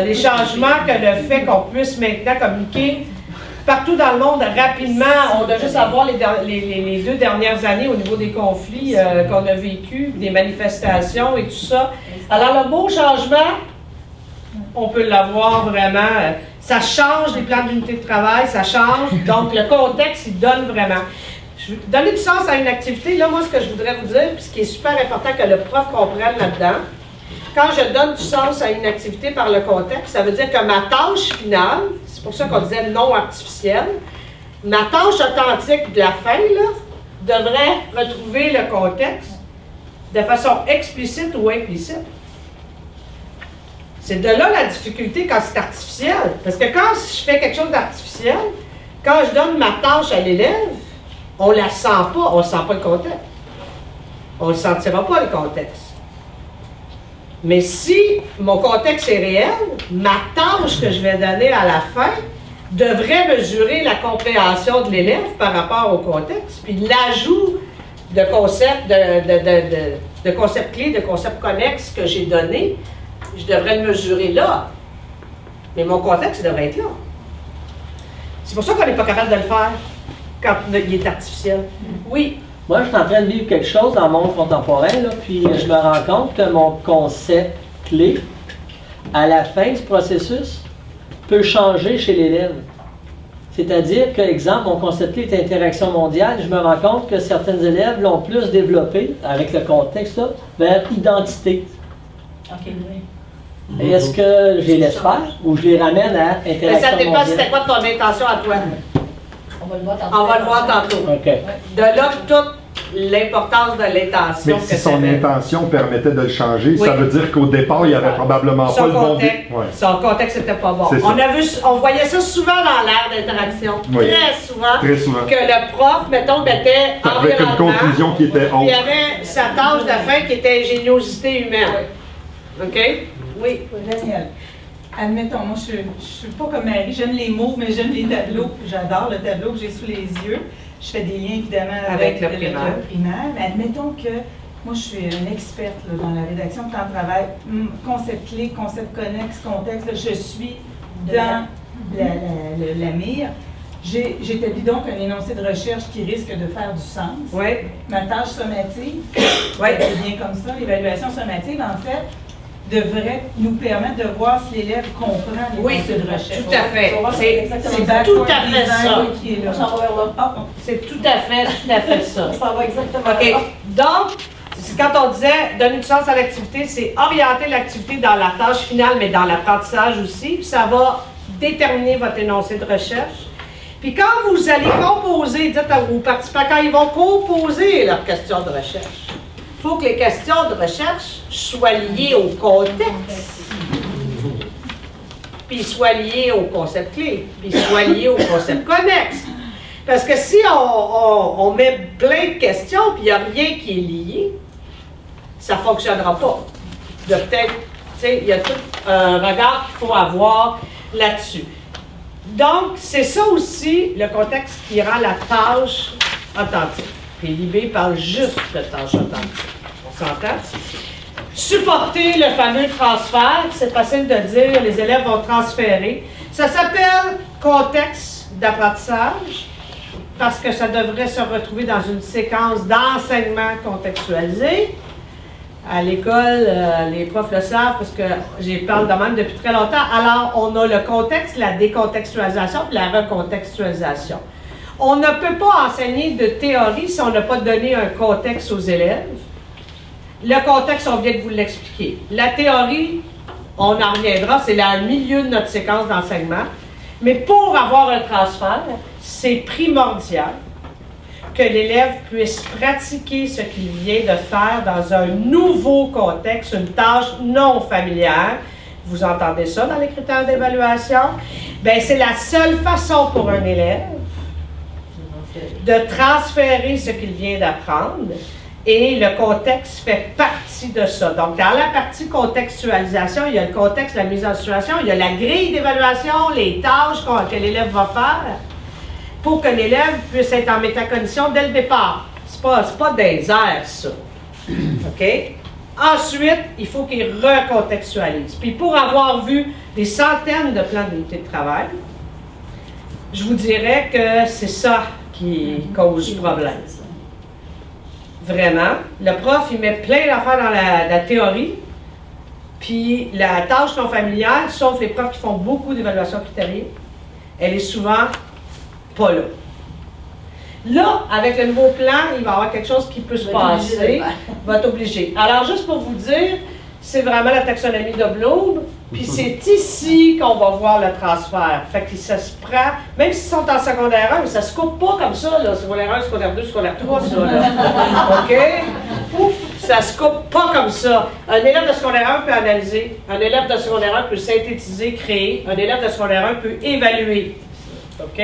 les changements que le fait qu'on puisse maintenant communiquer partout dans le monde rapidement. On doit juste avoir les 2 dernières années au niveau des conflits qu'on a vécu, des manifestations et tout ça. Alors, le mot changement, on peut l'avoir vraiment. Ça change les plans d'unité de travail, ça change. Donc, le contexte, il donne vraiment. Je veux donner du sens à une activité. Là, moi, ce que je voudrais vous dire, puis ce qui est super important que le prof comprenne là-dedans, quand je donne du sens à une activité par le contexte, ça veut dire que ma tâche finale, c'est pour ça qu'on disait non artificielle, ma tâche authentique de la fin, là, devrait retrouver le contexte de façon explicite ou implicite. C'est de là la difficulté quand c'est artificiel. Parce que quand je fais quelque chose d'artificiel, quand je donne ma tâche à l'élève, on la sent pas, on ne sent pas le contexte. On ne sentira pas le contexte. Mais si mon contexte est réel, ma tâche que je vais donner à la fin devrait mesurer la compréhension de l'élève par rapport au contexte, puis l'ajout de concepts, de concepts clés, de concepts connexes que j'ai donnés, je devrais le mesurer là. Mais mon contexte, il devrait être là. C'est pour ça qu'on n'est pas capable de le faire quand il est artificiel. Oui. Moi, je suis en train de vivre quelque chose dans le monde contemporain, là, puis je me rends compte que mon concept clé, à la fin du processus, peut changer chez l'élève. C'est-à-dire que, exemple, mon concept clé est interaction mondiale, je me rends compte que certains élèves l'ont plus développé, avec le contexte, là, vers identité. OK, oui. Et est-ce que je les laisse faire ou je les ramène à interaction mondiale? Ça dépend, c'était quoi ton intention à toi? On va le voir tantôt. On va le voir tantôt. OK. De là, toute l'importance de l'intention. Mais si son intention permettait de le changer, ça veut dire qu'au départ, il n'y avait probablement pas le bon... Son contexte n'était pas bon. On voyait ça souvent dans l'ère d'interaction. Oui. Très souvent. Que le prof, mettons, mettait avec une conclusion qui était haute. Il y avait sa tâche de fin qui était ingéniosité humaine. OK? Oui. Daniel, admettons, moi je suis pas comme Marie, j'aime les mots, mais j'aime les tableaux. J'adore le tableau que j'ai sous les yeux. Je fais des liens évidemment avec le primaire. Mais admettons que moi je suis une experte là, dans la rédaction de temps de travail. Concept clé, concept connexe, contexte, là, je suis dans la mire. J'établis donc un énoncé de recherche qui risque de faire du sens. Oui. Ma tâche sommative, oui. C'est bien comme ça, l'évaluation sommative en fait, devrait nous permettre de voir si l'élève comprend les concepts de recherche. Tout à fait. C'est tout à fait ça. C'est tout à fait ça. Ça va exactement. OK. Donc, quand on disait donner du sens à l'activité, c'est orienter l'activité dans la tâche finale, mais dans l'apprentissage aussi. Puis ça va déterminer votre énoncé de recherche. Puis quand vous allez composer, dites à vos participants, quand ils vont composer leurs questions de recherche, il faut que les questions de recherche soient liées au contexte. puis il soit lié au concept clé, puis il soit lié au concept connexe. Parce que si on met plein de questions, puis il n'y a rien qui est lié, ça ne fonctionnera pas. De peut-être, tu sais, il y a tout un regard qu'il faut avoir là-dessus. Donc, c'est ça aussi le contexte qui rend la tâche authentique. Puis l'IB parle juste de tâche authentique. On s'entend? Supporter le fameux transfert, c'est facile de dire, les élèves vont transférer. Ça s'appelle contexte d'apprentissage parce que ça devrait se retrouver dans une séquence d'enseignement contextualisé. À l'école, les profs le savent parce que j'y parle de même depuis très longtemps. Alors, on a le contexte, la décontextualisation et la recontextualisation. On ne peut pas enseigner de théorie si on n'a pas donné un contexte aux élèves. Le contexte, on vient de vous l'expliquer. La théorie, on en reviendra, c'est le milieu de notre séquence d'enseignement. Mais pour avoir un transfert, c'est primordial que l'élève puisse pratiquer ce qu'il vient de faire dans un nouveau contexte, une tâche non familière. Vous entendez ça dans les critères d'évaluation? Bien, c'est la seule façon pour un élève de transférer ce qu'il vient d'apprendre et le contexte fait partie de ça. Donc, dans la partie contextualisation, il y a le contexte, la mise en situation, il y a la grille d'évaluation, les tâches que l'élève va faire pour que l'élève puisse être en métacognition dès le départ. C'est pas des airs, ça. OK? Ensuite, il faut qu'il recontextualise. Puis pour avoir vu des centaines de plans d'unité de travail, je vous dirais que c'est ça qui cause problème. Vraiment. Le prof, il met plein d'affaires dans la théorie, puis la tâche non familière, sauf les profs qui font beaucoup d'évaluation critérique, elle est souvent pas là. Là, avec le nouveau plan, il va y avoir quelque chose qui peut se passer. Il va être obligé. Alors, juste pour vous dire, c'est vraiment la taxonomie de Bloom, puis c'est ici qu'on va voir le transfert. Fait que ça se prend, même s'ils sont en secondaire 1, ça se coupe pas comme ça, là, secondaire 1, secondaire 2, secondaire 3, ça, là. OK? Ouf, ça se coupe pas comme ça. Un élève de secondaire 1 peut analyser, un élève de secondaire 1 peut synthétiser, créer, un élève de secondaire 1 peut évaluer. OK?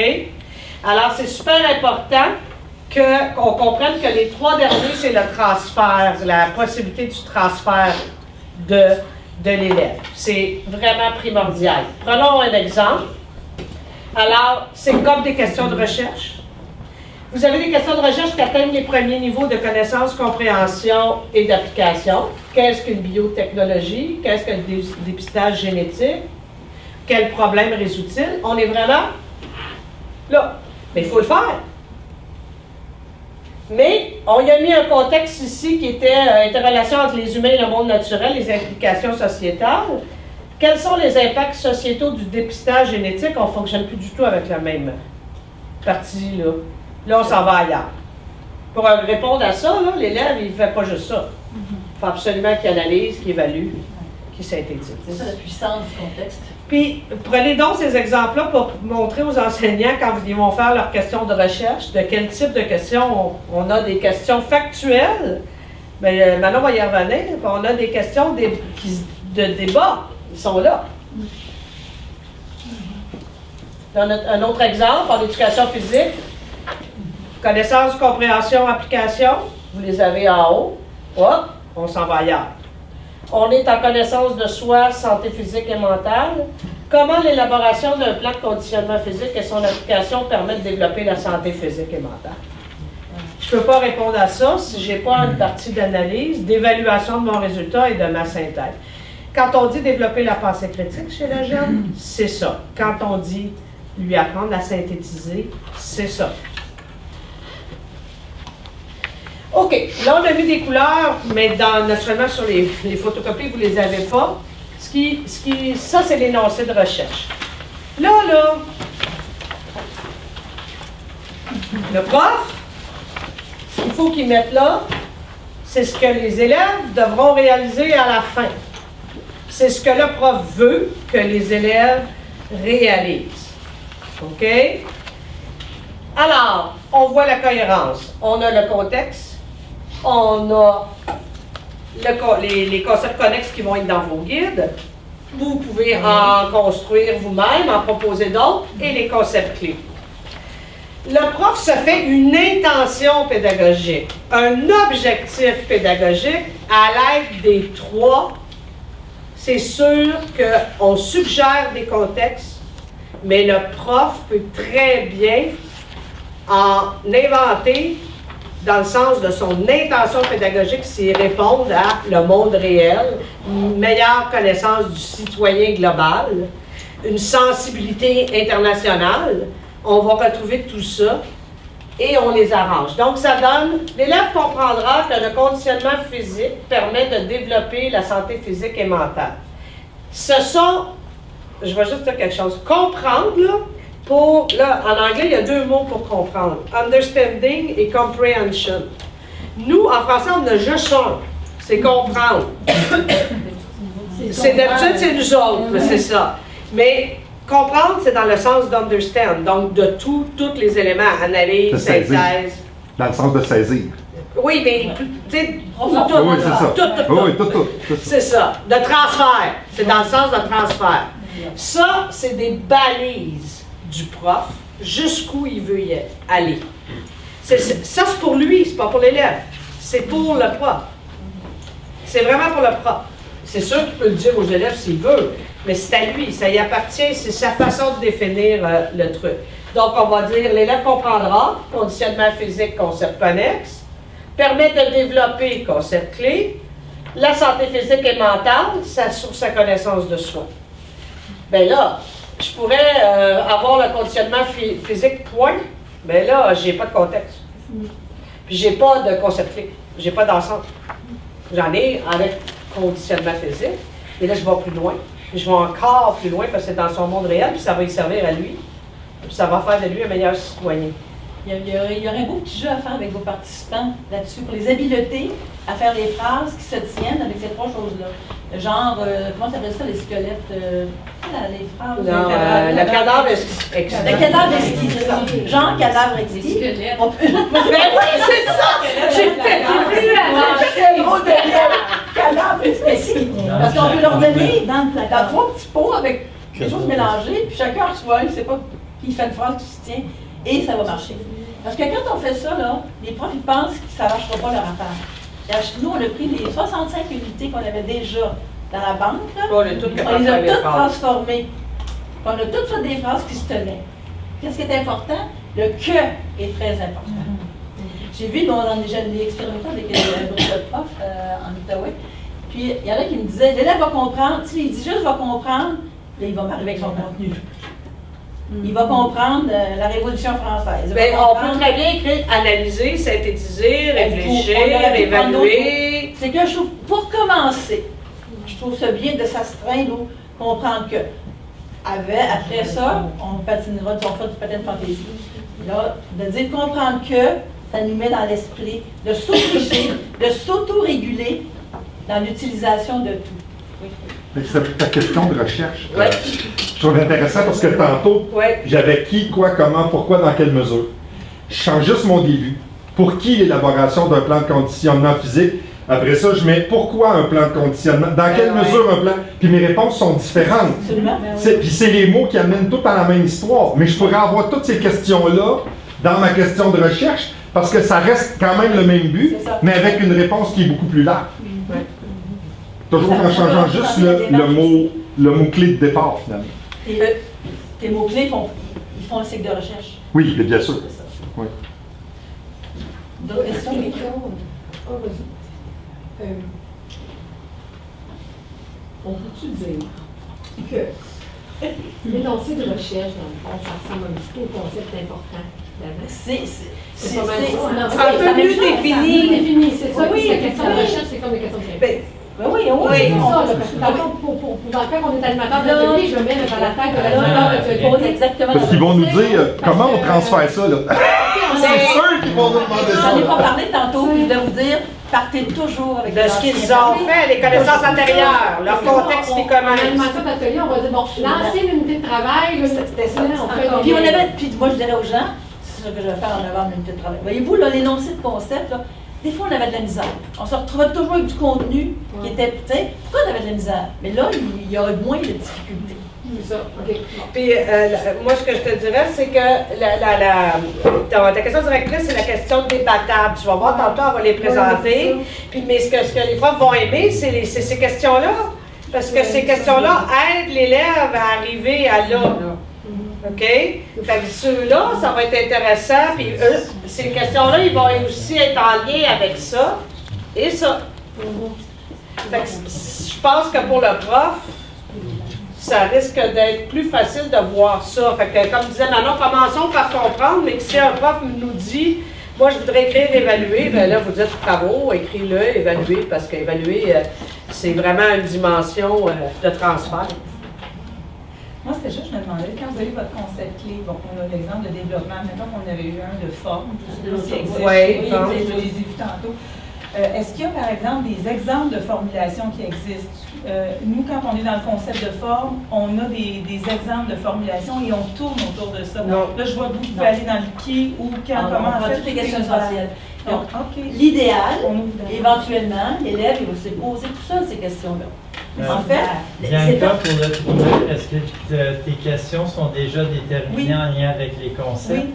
Alors, c'est super important qu'on comprenne que les trois derniers, c'est le transfert, la possibilité du transfert de l'élève. C'est vraiment primordial. Prenons un exemple. Alors, c'est comme des questions de recherche. Vous avez des questions de recherche qui atteignent les premiers niveaux de connaissance, compréhension et d'application. Qu'est-ce qu'une biotechnologie? Qu'est-ce qu'un dépistage génétique? Quel problème résout-il? On est vraiment là. Mais il faut le faire. Mais on y a mis un contexte ici qui était interrelation entre les humains et le monde naturel, les implications sociétales. Quels sont les impacts sociétaux du dépistage génétique? On ne fonctionne plus du tout avec la même partie, là. Là, on s'en va ailleurs. Pour répondre à ça, l'élève, il ne fait pas juste ça. Il faut absolument qu'il analyse, qu'il évalue, qu'il synthétise. C'est ça la puissance du contexte. Puis, prenez donc ces exemples-là pour montrer aux enseignants, quand ils vont faire leurs questions de recherche, de quel type de questions on a des questions factuelles. Mais maintenant, on va y revenir. On a des questions de débat. Ils sont là. Un autre exemple, en éducation physique, connaissance, compréhension, application. Vous les avez en haut. Hop, on s'en va ailleurs. On est en connaissance de soi, santé physique et mentale. Comment l'élaboration d'un plan de conditionnement physique et son application permettent de développer la santé physique et mentale? Je ne peux pas répondre à ça si je n'ai pas une partie d'analyse, d'évaluation de mon résultat et de ma synthèse. Quand on dit développer la pensée critique chez le jeune, c'est ça. Quand on dit lui apprendre à synthétiser, c'est ça. OK, là, on a mis des couleurs, mais naturellement, sur les photocopies, vous ne les avez pas. Ça, c'est l'énoncé de recherche. Là, le prof, ce qu'il faut qu'il mette là, c'est ce que les élèves devront réaliser à la fin. C'est ce que le prof veut que les élèves réalisent. OK? Alors, on voit la cohérence. On a le contexte. On a les concepts connexes qui vont être dans vos guides. Vous pouvez en construire vous-même, en proposer d'autres, et les concepts clés. Le prof se fait une intention pédagogique, un objectif pédagogique à l'aide des 3. C'est sûr qu'on suggère des contextes, mais le prof peut très bien en inventer dans le sens de son intention pédagogique s'il répond à le monde réel, une meilleure connaissance du citoyen global, une sensibilité internationale. On va retrouver tout ça et on les arrange. Donc, ça donne, l'élève comprendra que le conditionnement physique permet de développer la santé physique et mentale. Ce sont, je vais juste dire quelque chose, comprendre, là, en anglais, il y a 2 mots pour comprendre, understanding et comprehension. Nous, en français, on a juste un, c'est comprendre. C'est d'habitude, c'est nous autres, c'est ça. Mais comprendre, c'est dans le sens d'understand, donc de tous les éléments, analyse, synthèse. Dans le sens de saisir. Oui, mais tu sais, Oui, c'est ça. tout. C'est ça. De transfert. C'est dans le sens de transfert. Ça, c'est des balises du prof jusqu'où il veut y aller. Ça, c'est pour lui, c'est pas pour l'élève. C'est pour le prof. C'est vraiment pour le prof. C'est sûr qu'il peut le dire aux élèves s'il veut, mais c'est à lui, ça y appartient, c'est sa façon de définir le truc. Donc, on va dire, l'élève comprendra, conditionnement physique, concept connexe, permet de développer concept clé, la santé physique et mentale, ça sur sa connaissance de soi. Bien là, je pourrais avoir le conditionnement physique, point, mais là, j'ai pas de contexte. Puis j'ai pas de concept clé, j'ai pas d'ensemble. J'en ai avec conditionnement physique, et là, je vais plus loin. Puis je vais encore plus loin parce que c'est dans son monde réel, puis ça va y servir à lui. Puis ça va faire de lui un meilleur citoyen. Il y aurait un beau petit jeu à faire avec vos participants là-dessus, pour les habileter à faire les phrases qui se tiennent avec ces 3 choses-là. Genre, comment ça s'appelle ça, les squelettes, les phrases... Non, le cadavre exquis. Le cadavre exquis, c'est ça. Genre cadavre exquis. On peut... Ben oui, c'est ça! J'ai fait gros de cadavre exquis. Parce qu'on peut leur donner dans 3 petits pots avec des choses mélangées, puis chacun reçoit, il ne sait pas qui fait une phrase qui se tient, et ça va marcher. Parce que quand on fait ça, là, les profs, ils pensent que ça ne marchera pas leur affaire. Nous, on a pris les 65 unités qu'on avait déjà dans la banque, là, on les a toutes transformées. On a toutes fait des phrases qui se tenaient. Qu'est-ce qui est important? Le que est très important. J'ai vu, déjà l'ai expérimenté avec un groupe de profs en Outaouais, puis il y en a qui me disaient, l'élève va comprendre, s'il dit juste va comprendre, là, il va m'arriver avec son contenu. Il va comprendre la Révolution française. On peut très bien écrire, analyser, synthétiser, réfléchir, évaluer. C'est que je trouve, pour commencer, je trouve ça bien de s'astreindre ou comprendre que après ça, on patinera, on fait du patin de fantaisie. Là, de dire comprendre que, ça nous met dans l'esprit de s'autricher, de s'auto-réguler dans l'utilisation de tout. Oui. C'est ta question de recherche. Ouais. Je trouve intéressant parce que tantôt, j'avais qui, quoi, comment, pourquoi, dans quelle mesure. Je change juste mon début. Pour qui l'élaboration d'un plan de conditionnement physique? Après ça, je mets pourquoi un plan de conditionnement? Dans quelle mesure un plan? Puis mes réponses sont différentes. Absolument. Puis c'est les mots qui amènent tout à la même histoire. Mais je pourrais avoir toutes ces questions-là dans ma question de recherche parce que ça reste quand même le même but, mais avec une réponse qui est beaucoup plus large. Toujours en changeant juste le mot-clé de départ, finalement. Tes mots-clés, ils font un cycle de recherche. Oui, bien sûr. C'est ça. Oui. D'autres questions? On peut-tu dire que l'énoncé de recherche, dans le fond, ça ressemble un petit peu au concept important? C'est pas mal ça. Un peu mieux défini. C'est ça, oui, la question de recherche, c'est comme des questions de réponse. Oui, c'est ça. Par contre, quand on est animateur d'atelier, je me mets dans la tête de l'animateur d'atelier. Exactement. Parce qu'ils vont nous dire comment on transfère ça, là. C'est sûr qu'ils vont nous demander ça. J'en ai pas parlé tantôt, puis je vais vous dire, partez toujours avec de ce qu'ils ont fait, les connaissances antérieures, leur contexte En économique. animation d'atelier, on va dire, bon, l'ancienne unité de travail, c'était ça. Puis moi, je dirais aux gens, c'est ça que je vais faire en novembre, l'unité de travail. Voyez-vous, là, l'énoncé de concept, là, des fois, on avait de la misère. On se retrouvait toujours avec du contenu qui était, tu sais, pourquoi on avait de la misère? Mais là, il y a moins de difficultés. C'est ça, OK. Puis, moi, ce que je te dirais, c'est que ta question directrice, c'est la question débattable. Tu vas voir, tantôt, on va les présenter. Puis, mais ce que les profs vont aimer, c'est ces questions-là. Parce que ces questions-là aident l'élève à arriver à là. OK? Fait que ceux-là, ça va être intéressant. Puis, ces questions-là, ils vont aussi être en lien avec ça et ça. Fait que je pense que pour le prof, ça risque d'être plus facile de voir ça. Fait que, comme disait Manon, commençons par comprendre, mais que si un prof nous dit « Moi, je voudrais écrire évaluer », bien là, vous dites « Bravo, écris-le, évaluer », parce qu'évaluer, c'est vraiment une dimension de transfert. Moi, c'était juste, je me demandais, quand vous avez votre concept clé, bon, on a l'exemple de développement, maintenant qu'on avait eu un de forme, je sais pas s'il existe, Oui, je les ai vus tantôt. Est-ce qu'il y a, par exemple, des exemples de formulation qui existent? Nous, quand on est dans le concept de forme, on a des exemples de formulation et on tourne autour de ça. Non. Là, je vois que vous pouvez aller dans le qui, où, quand, comment. On prend toutes les questions essentielles. Donc, OK. l'idéal, On ouvre la- éventuellement, l'élève, il va se poser tout seul ces questions-là. En fait, c'est Bianca, pas... pour le trouver, est-ce que tes questions sont déjà déterminées Oui. en lien avec les concepts? Oui.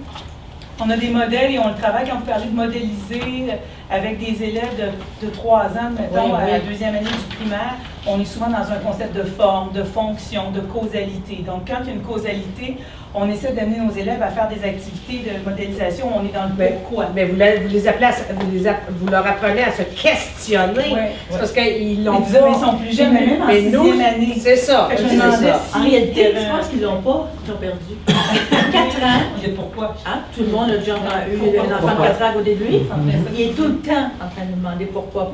On a des modèles et on le travaille quand vous parlez de modéliser avec des élèves de 3 ans, mettons, à la deuxième année du primaire. On est souvent dans un concept de forme, de fonction, de causalité. Donc, quand il y a une causalité, on essaie d'amener nos élèves à faire des activités de modélisation. On est dans le pourquoi. Mais vous les appelez vous leur apprenez à se questionner. Ouais. C'est parce qu'ils l'ont Mais pas. ils sont plus jeunes, même en Mais nous, sixième année. c'est ça. Fait que je me C'est demandais ça. si- En réalité, je pense qu'ils l'ont pas, ils ont perdu. 4 ans, Il y a pourquoi. hein, tout le monde a déjà eu un enfant de 4 ans à côté de lui. Il est tout le temps en train de demander pourquoi.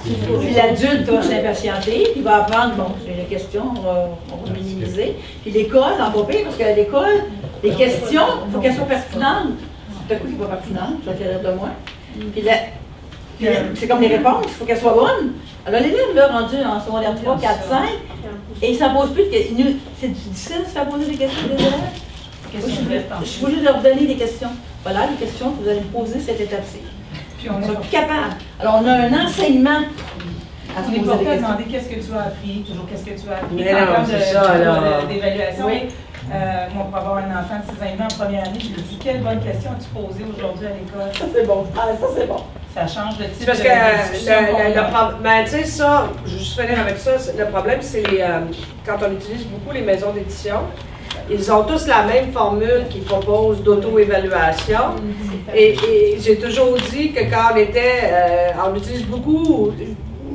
Puis l'adulte va s'impatienter, puis il va apprendre, bon, c'est les questions, on va minimiser. Puis l'école, en pas pire, parce que l'école, les questions, il faut qu'elles soient pertinentes. Tout à coup, c'est pas pertinent, je vais faire de moi. Puis c'est comme les réponses, il faut qu'elles soient bonnes. Alors l'élève, là, rendu en secondaire 3, 4, 5, et il s'en pose plus de questions. C'est difficile de se faire poser des questions des élèves. Je suis obligée de leur donner des questions. Voilà les questions que vous allez me poser cette étape-ci. Puis on Ils est sont plus capables. Alors on a un enseignement à se On est poser des porté à questions. demander qu'est-ce que tu as appris, toujours qu'est-ce que tu as appris. Mais en non, termes c'est ça, là. d'évaluation. Oui. Moi, pour avoir un enfant de 6 ans et demi en première année, je lui dis quelle bonne question as-tu posée aujourd'hui à l'école? Ça c'est bon. Ah, ça c'est bon. Ça change de type C'est parce de que discussion qu'on a. mais tu sais, ça, je vais juste finir avec ça. Le problème, c'est quand on utilise beaucoup les maisons d'édition, ils ont tous la même formule qu'ils proposent d'auto-évaluation. Et j'ai toujours dit que quand on utilise beaucoup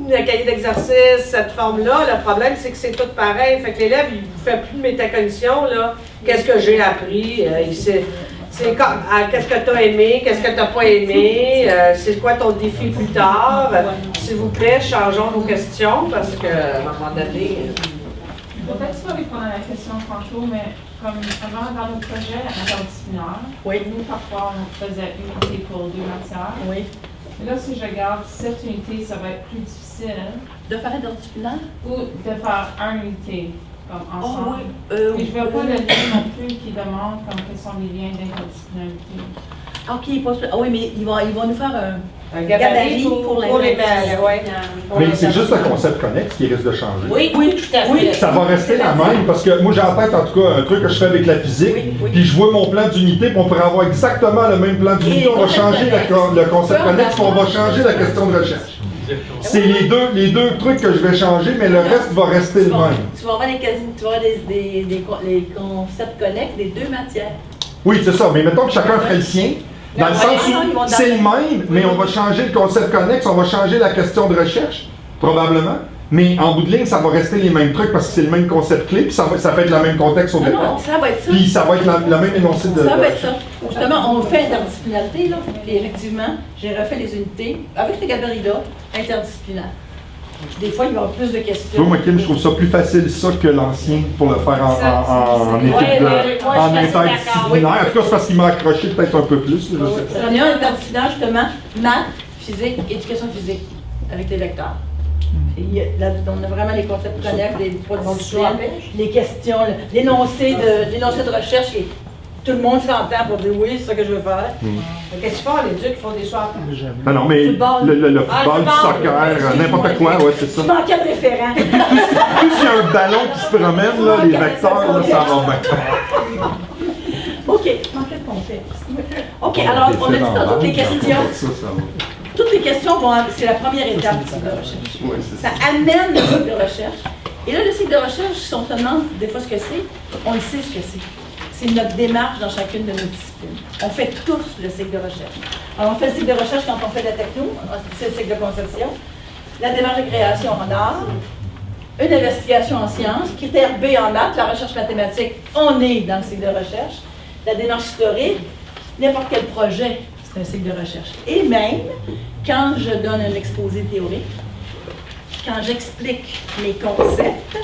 le cahier d'exercice, cette forme-là, le problème, c'est que c'est tout pareil. Fait que l'élève, il ne fait plus de métacognition, là. Qu'est-ce que j'ai appris? C'est comme, qu'est-ce que tu as aimé, qu'est-ce que tu n'as pas aimé, c'est quoi ton défi plus tard. S'il vous plaît, changeons nos questions parce qu'à un moment donné. Peut-être que tu vas répondre à la question, Franchot, mais comme avant dans nos projets interdisciplinaires, nous, parfois, on faisait une unité pour 2 matières. Oui. Et là, si je regarde cette unité, ça va être plus difficile. De faire interdisciplinaire? Ou de faire une unité, comme ensemble. oui. Et je ne vois pas le lien non plus qui demande comme quels sont les liens d'interdisciplinarité. OK, oui, mais ils vont nous faire Un gabarit pour les mails, ouais. Mais c'est juste le concept connexe qui risque de changer. Oui, tout à fait. Ça va rester la même, parce que moi j'ai en tête en tout cas un truc que je fais avec la physique, puis je vois mon plan d'unité, puis on pourrait avoir exactement le même plan d'unité, on va changer le concept connexe, puis on va changer la question de recherche. C'est les deux trucs que je vais changer, mais le reste va rester le même. Tu vas avoir les concepts connexes des 2 matières. Oui, c'est ça, mais mettons que chacun ferait le sien, dans le sens ils vont où c'est le même, mais on va changer le concept connexe, on va changer la question de recherche, probablement, mais en bout de ligne, ça va rester les mêmes trucs parce que c'est le même concept clé, puis ça peut être le même contexte au Non, départ. non, ça va être ça. Puis ça va être le même énoncé de... Ça va être ça. Justement, on fait interdisciplinarité, là, puis effectivement, j'ai refait les unités avec ce gabarit-là, interdisciplinaire. Des fois, il va y avoir plus de Tu questions. vois, moi, Kim, je trouve ça plus facile ça que l'ancien pour le faire en équipe en interdisciplinaire. En tout cas, c'est parce qu'il m'a accroché peut-être un peu plus. Là, je sais pas. On a un interdisciplinaire, justement, maths, physique, éducation physique, avec les vecteurs. Et là, on a vraiment les concepts connexes, les 3 disciplines, les questions, l'énoncé de recherche qui est tout le monde s'entend pour dire oui, c'est ça que je veux faire. Qu'est-ce qu'ils font, les Ducs? Ils font des soirs. Ah non, mais Football. le football, du soccer, n'importe quoi, ouais, c'est ça. Je manquais de référent. Plus il y a un ballon qui se promène, là, les vecteurs, là, ça va bien. OK. Manquait de contexte. OK, alors on a dit dans toutes les questions. Toutes les questions vont. C'est la première étape du cycle de recherche. Ouais, c'est Ça amène le cycle de recherche. Et là, le cycle de recherche, si on se demande des fois ce que c'est, on le sait ce que c'est. C'est notre démarche dans chacune de nos disciplines. On fait tous le cycle de recherche. Alors, on fait le cycle de recherche quand on fait de la techno, c'est le cycle de conception, la démarche de création en art, une investigation en sciences, critère B en maths, la recherche mathématique, on est dans le cycle de recherche, la démarche historique, n'importe quel projet, c'est un cycle de recherche. Et même, quand je donne un exposé théorique, quand j'explique mes concepts,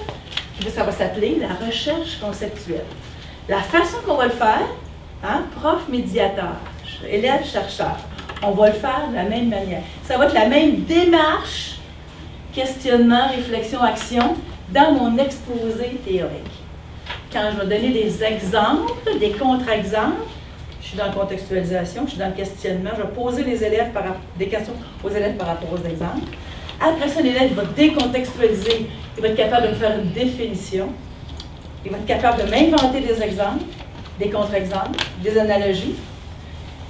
ça va s'appeler la recherche conceptuelle. La façon qu'on va le faire, hein, prof-médiateur, élève-chercheur, on va le faire de la même manière. Ça va être la même démarche, questionnement, réflexion, action, dans mon exposé théorique. Quand je vais donner des exemples, des contre-exemples, je suis dans la contextualisation, je suis dans le questionnement, je vais poser des questions aux élèves par rapport aux exemples. Après ça, l'élève va décontextualiser, il va être capable de me faire une définition, il va être capable de m'inventer des exemples, des contre-exemples, des analogies,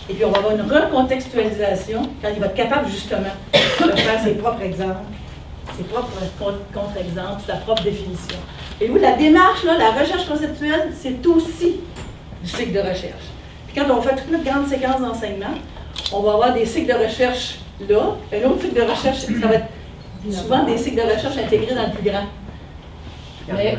et puis on va avoir une recontextualisation quand il va être capable justement de faire ses propres exemples, ses propres contre-exemples, sa propre définition. Et vous, la démarche, là, la recherche conceptuelle, c'est aussi du cycle de recherche. Puis quand on fait toute notre grande séquence d'enseignement, on va avoir des cycles de recherche là, un autre cycle de recherche, ça va être souvent des cycles de recherche intégrés dans le plus grand. Mais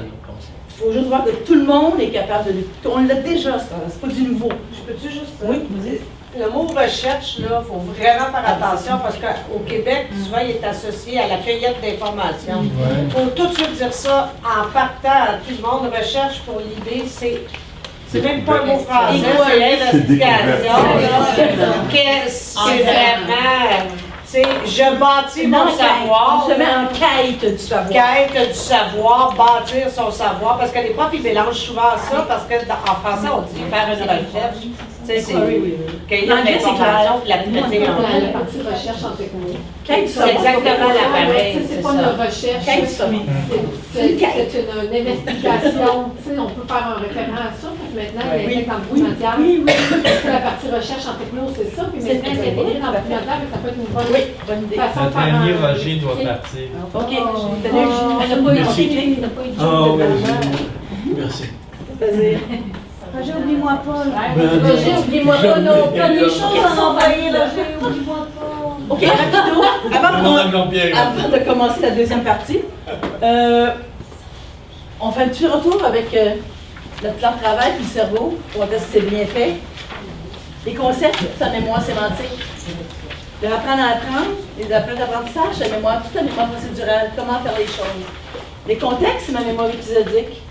il faut juste voir que tout le monde est capable de le... On l'a déjà, ça, c'est pas du nouveau. Je peux-tu juste... Oui, vas-y. Le mot recherche, là, il faut vraiment faire attention parce qu'au Québec, souvent, il est associé à la cueillette d'informations. Il faut tout de suite dire ça en partant à tout le monde. Recherche pour l'idée, c'est même pas un mot français, c'est l'investigation. C'est vraiment... C'est je bâtis mon savoir. On se met en quête du savoir. Quête du savoir, bâtir son savoir. Parce que les profs, ils mélangent souvent ça parce qu'en français, on dit faire une recherche. C'est cueillir l'information et la traiter en La partie recherche en techno. C'est exactement la pareille. C'est pas une recherche. C'est une investigation. On peut faire un référent à ça. Maintenant, il y a dans le multimedial. C'est la partie recherche en techno, c'est ça. Puis maintenant, il y a intégré dans le multimedial, ça peut être une bonne façon de faire. Notre ami Roger doit partir. OK. Elle n'a pas eu de job de Merci. plaisir. Roger, oublie-moi pas. Roger, oublie-moi pas, non. T'as des choses à m'envoyer, Roger, oublie-moi pas. OK, rapido, avant de commencer la deuxième partie, on fait un petit retour avec le plan de travail puis le cerveau, pour voir si c'est bien fait. Les concepts, sa mémoire sémantique. De apprendre à apprendre, les appels d'apprentissage, sa mémoire, toute la mémoire procédurale, comment faire les choses. Les contextes, c'est ma mémoire épisodique.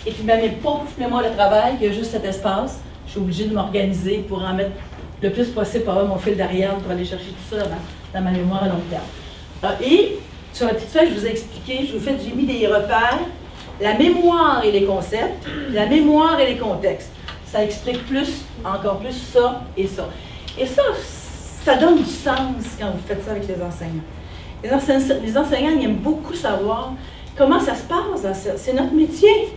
Et puis ma pauvre mémoire de travail, il y a juste cet espace. Je suis obligée de m'organiser pour en mettre le plus possible pour avoir mon fil d'Ariane pour aller chercher tout ça dans ma mémoire à long terme. Et sur la petite feuille, je vous ai expliqué, j'ai mis des repères, la mémoire et les concepts, la mémoire et les contextes. Ça explique encore plus ça et ça. Et ça donne du sens quand vous faites ça avec les enseignants. Les enseignants, ils aiment beaucoup savoir comment ça se passe. C'est notre métier.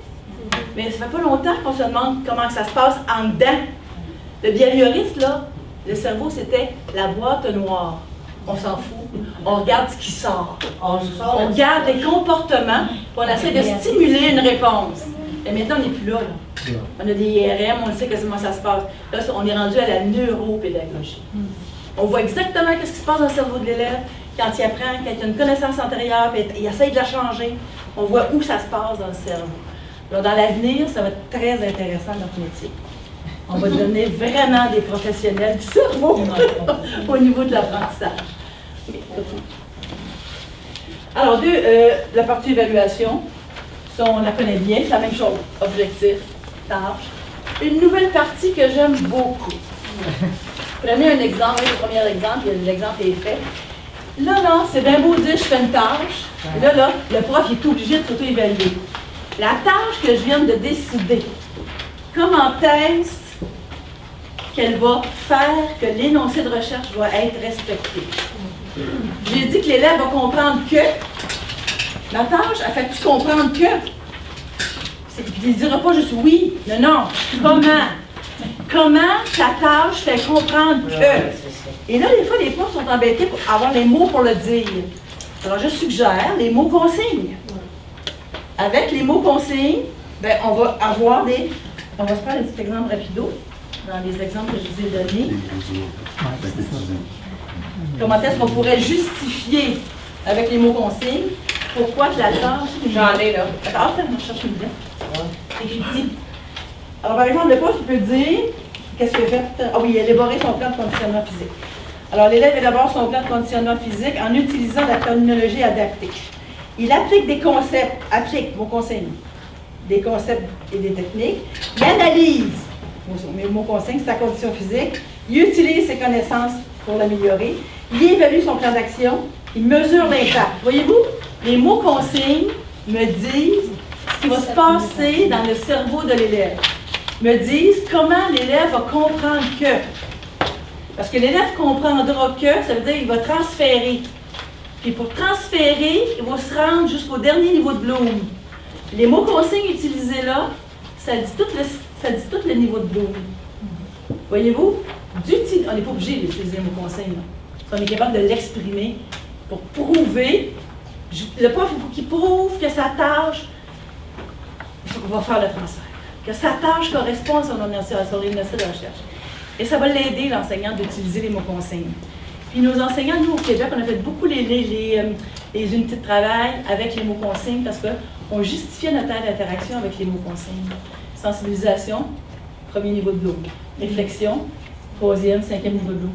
Mais ça fait pas longtemps qu'on se demande comment ça se passe en dedans. Le behavioriste, là, le cerveau, c'était la boîte noire. On s'en fout. On regarde ce qui sort. On regarde les comportements, puis on essaie de stimuler une réponse. Et maintenant, on n'est plus là. On a des IRM, on sait comment ça se passe. Là, on est rendu à la neuropédagogie. On voit exactement ce qui se passe dans le cerveau de l'élève quand il apprend, quand il a une connaissance antérieure, puis il essaie de la changer. On voit où ça se passe dans le cerveau. Alors, dans l'avenir, ça va être très intéressant notre métier. On va devenir vraiment des professionnels du cerveau au niveau de l'apprentissage. Alors, la partie évaluation, ça, on la connaît bien, c'est la même chose. Objectif, tâche. Une nouvelle partie que j'aime beaucoup. Prenez un exemple, le premier exemple, l'exemple est fait. Là, c'est bien beau de dire je fais une tâche. Là, le prof il est obligé de s'auto-évaluer. La tâche que je viens de décider, comment est-ce qu'elle va faire que l'énoncé de recherche va être respecté. J'ai dit que l'élève va comprendre que. La tâche, elle fait-tu comprendre que? Il ne dira pas juste oui, non. Comment? Comment ta tâche fait comprendre que? Et là, des fois, les profs sont embêtés pour avoir les mots pour le dire. Alors, je suggère les mots consignes. Avec les mots consignes, ben, on va avoir des... On va se faire des petits exemples rapidos dans les exemples que je vous ai donnés. Comment est-ce qu'on pourrait justifier avec les mots consignes pourquoi que la tâche... J'en ai là. Attends, je cherche une idée. Écrit. Alors, par exemple, le prof, il peut dire, qu'est-ce qu'il a fait? Ah oui, élaborer son plan de conditionnement physique. Alors, l'élève élabore son plan de conditionnement physique en utilisant la terminologie adaptée. Il applique des concepts, mon conseil, des concepts et des techniques. Il analyse, mon conseil, sa condition physique. Il utilise ses connaissances pour l'améliorer. Il évalue son plan d'action. Il mesure l'impact. Voyez-vous, les mots consignes me disent ce qui va se passer dans le cerveau de l'élève. Me disent comment l'élève va comprendre que. Parce que l'élève comprendra que, ça veut dire qu'il va transférer. Puis pour transférer, il va se rendre jusqu'au dernier niveau de Bloom. Les mots consignes utilisés là, ça dit tout le niveau de Bloom. Voyez-vous? On n'est pas obligé d'utiliser les mots consignes. Si on est capable de l'exprimer pour prouver, le prof, il faut qu'il prouve que sa tâche, il faut qu'on va faire le transfert, que sa tâche correspond à son énoncé de recherche. Et ça va l'aider, l'enseignant, d'utiliser les mots consignes. Puis nos enseignants, nous, au Québec, on a fait beaucoup les unités de travail avec les mots consignes parce qu'on justifiait notre aide d'interaction avec les mots consignes. Sensibilisation, premier niveau de Bloom. Réflexion, troisième, cinquième niveau de Bloom.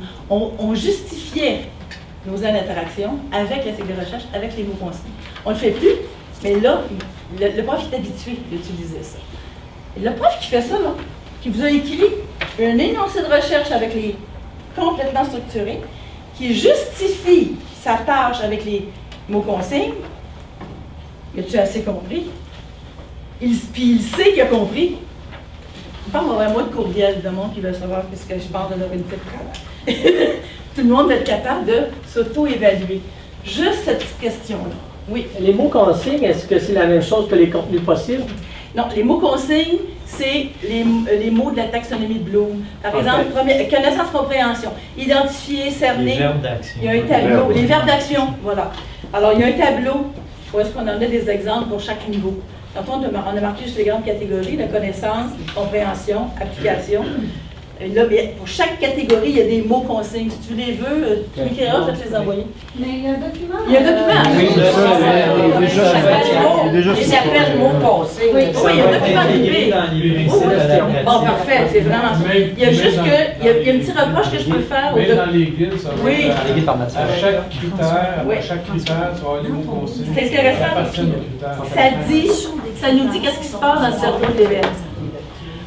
On justifiait nos aides d'interaction avec la cycle de recherche, avec les mots consignes. On ne le fait plus, mais là, le prof est habitué d'utiliser ça. Et le prof qui fait ça, là, qui vous a écrit un énoncé de recherche avec les complètement structurés, qui justifie sa tâche avec les mots consignes, as-tu assez compris? Puis il sait qu'il a compris. Je pense qu'on va avoir un mot de courriel de monde qui veut savoir ce que je parle de leur unité de travail. Tout le monde va être capable de s'auto-évaluer. Juste cette petite question-là. Oui. Les mots consignes, est-ce que c'est la même chose que les contenus possibles? Non, les mots consignes, c'est les mots de la taxonomie de Bloom. Par exemple, connaissance-compréhension, identifier, cerner. Les verbes d'action. Il y a un tableau. Les verbes d'action, voilà. Alors, il y a un tableau où est-ce qu'on en a des exemples pour chaque niveau. Tantôt, on a marqué juste les grandes catégories, la connaissance, compréhension, application. Et là, pour chaque catégorie, il y a des mots consignes. Si tu les veux, tu m'écriras, je vais te les envoyer. Mais il y a un document. Il y a un document. Oui, il s'appelle mots consignes. Oui, il y a un document privé. Bon, parfait, c'est vraiment ça. Il y a juste il y a un petit reproche que je peux faire. Mais dans les guides, ça va oui. être à chaque critère, tu vas avoir les mots consignes. C'est intéressant. Ça nous dit qu'est-ce qui se passe dans le cerveau de l'élève.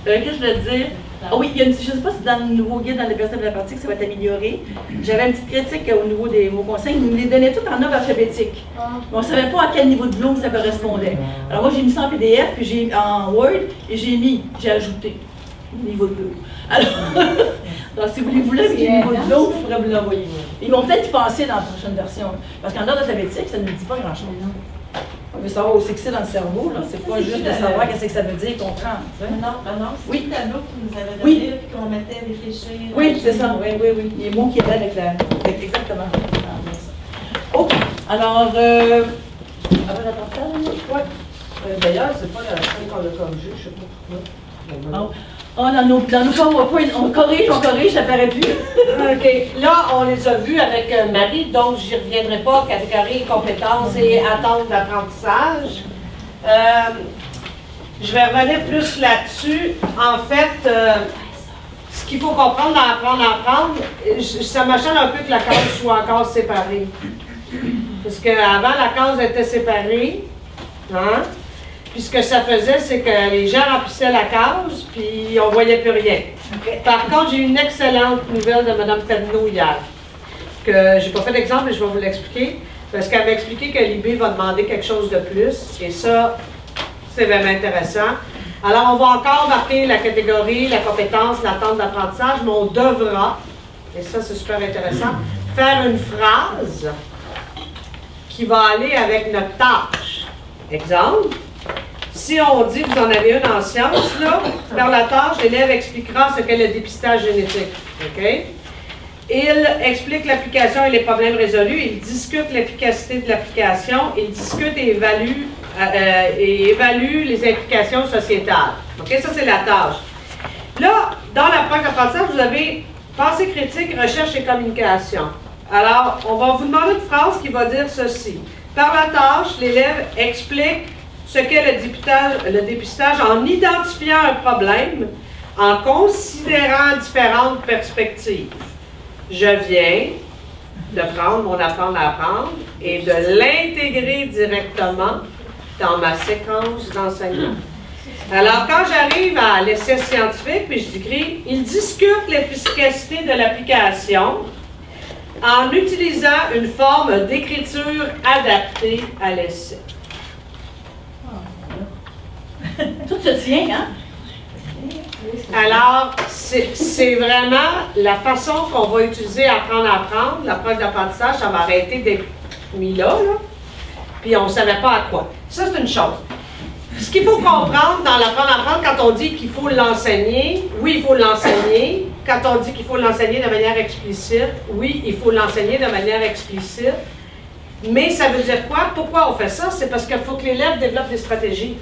Qu'est-ce que je veux dire? Ah oui, je ne sais pas si dans le nouveau guide, dans les personnes de la pratique, ça va être amélioré. J'avais une petite critique au niveau des mots consignes. Ils nous les donnaient tout en ordre alphabétique. Mais on ne savait pas à quel niveau de Bloom ça correspondait. Alors moi, j'ai mis ça en PDF, puis en Word, et j'ai ajouté le niveau de Bloom. Alors si vous les voulez avec le niveau de Bloom, je pourrais vous l'envoyer. Ils vont peut-être y penser dans la prochaine version. Parce qu'en ordre alphabétique, ça ne nous dit pas grand-chose. On veut savoir où c'est que c'est dans le cerveau, là. C'est pas juste de savoir qu'est-ce que ça veut dire, comprendre. Non, c'est le tableau que vous nous avez donné, oui. Puis qu'on mettait à réfléchir. Oui, c'est ça, oui. Les mots qui étaient avec exactement. OK. Alors, après l'apprentissage, oui. D'ailleurs, c'est pas la scène qu'on a comme juge, je sais pas pourquoi. Dans nos PowerPoint, on corrige, ça paraît plus. OK. Là, on les a vus avec Marie, donc j'y reviendrai pas. Catégorie, compétences et attentes d'apprentissage. Je vais revenir plus là-dessus. En fait, ce qu'il faut comprendre dans apprendre à apprendre, ça m'achète un peu que la case soit encore séparée. Parce qu'avant, la case était séparée. Hein? Puis ce que ça faisait, c'est que les gens remplissaient la case, puis on ne voyait plus rien. Okay. Par contre, j'ai eu une excellente nouvelle de Mme Penneau hier, que je n'ai pas fait d'exemple, mais je vais vous l'expliquer, parce qu'elle m'a expliqué que l'IB va demander quelque chose de plus, et ça, c'est vraiment intéressant. Alors, on va encore marquer la catégorie, la compétence, l'attente d'apprentissage, mais on devra, et ça c'est super intéressant, faire une phrase qui va aller avec notre tâche. Exemple, si on dit, vous en avez une en sciences, là, faire la tâche, l'élève expliquera ce qu'est le dépistage génétique. OK? Il explique l'application et les problèmes résolus, il discute l'efficacité de l'application, il discute et évalue les implications sociétales. OK? Ça, c'est la tâche. Là, dans l'approche d'apprentissage, vous avez pensée critique, recherche et communication. Alors, on va vous demander une phrase qui va dire ceci. Par la tâche, l'élève explique ce qu'est le dépistage en identifiant un problème, en considérant différentes perspectives. Je viens de prendre mon apprendre à apprendre et de l'intégrer directement dans ma séquence d'enseignement. Alors, quand j'arrive à l'essai scientifique, puis j'écris, il discute l'efficacité de l'application en utilisant une forme d'écriture adaptée à l'essai. Tout se tient, hein? Alors, c'est vraiment la façon qu'on va utiliser apprendre à apprendre. L'approche d'apprentissage, ça m'aurait été d'être mis là, puis on ne savait pas à quoi. Ça, c'est une chose. Ce qu'il faut comprendre dans l'apprendre à apprendre, quand on dit qu'il faut l'enseigner, oui, il faut l'enseigner. Quand on dit qu'il faut l'enseigner de manière explicite, oui, il faut l'enseigner de manière explicite. Mais ça veut dire quoi? Pourquoi on fait ça? C'est parce qu'il faut que l'élève développe des stratégies.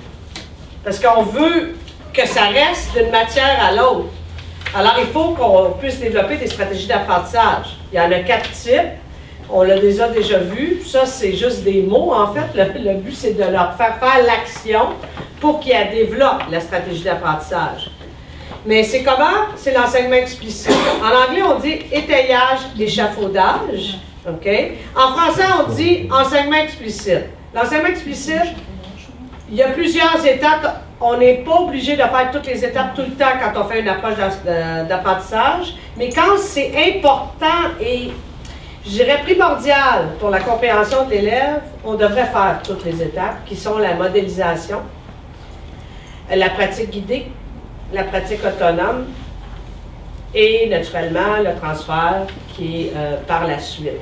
Parce qu'on veut que ça reste d'une matière à l'autre. Alors, il faut qu'on puisse développer des stratégies d'apprentissage. Il y en a 4 types. On l'a déjà vu. Ça, c'est juste des mots, en fait. Le but, c'est de leur faire l'action pour qu'ils développent la stratégie d'apprentissage. Mais c'est comment? C'est l'enseignement explicite. En anglais, on dit étayage, échafaudage. OK? En français, on dit enseignement explicite. L'enseignement explicite, il y a plusieurs étapes. On n'est pas obligé de faire toutes les étapes tout le temps quand on fait une approche d'apprentissage, mais quand c'est important et, je dirais, primordial pour la compréhension de l'élève, on devrait faire toutes les étapes qui sont la modélisation, la pratique guidée, la pratique autonome et, naturellement, le transfert qui est par la suite.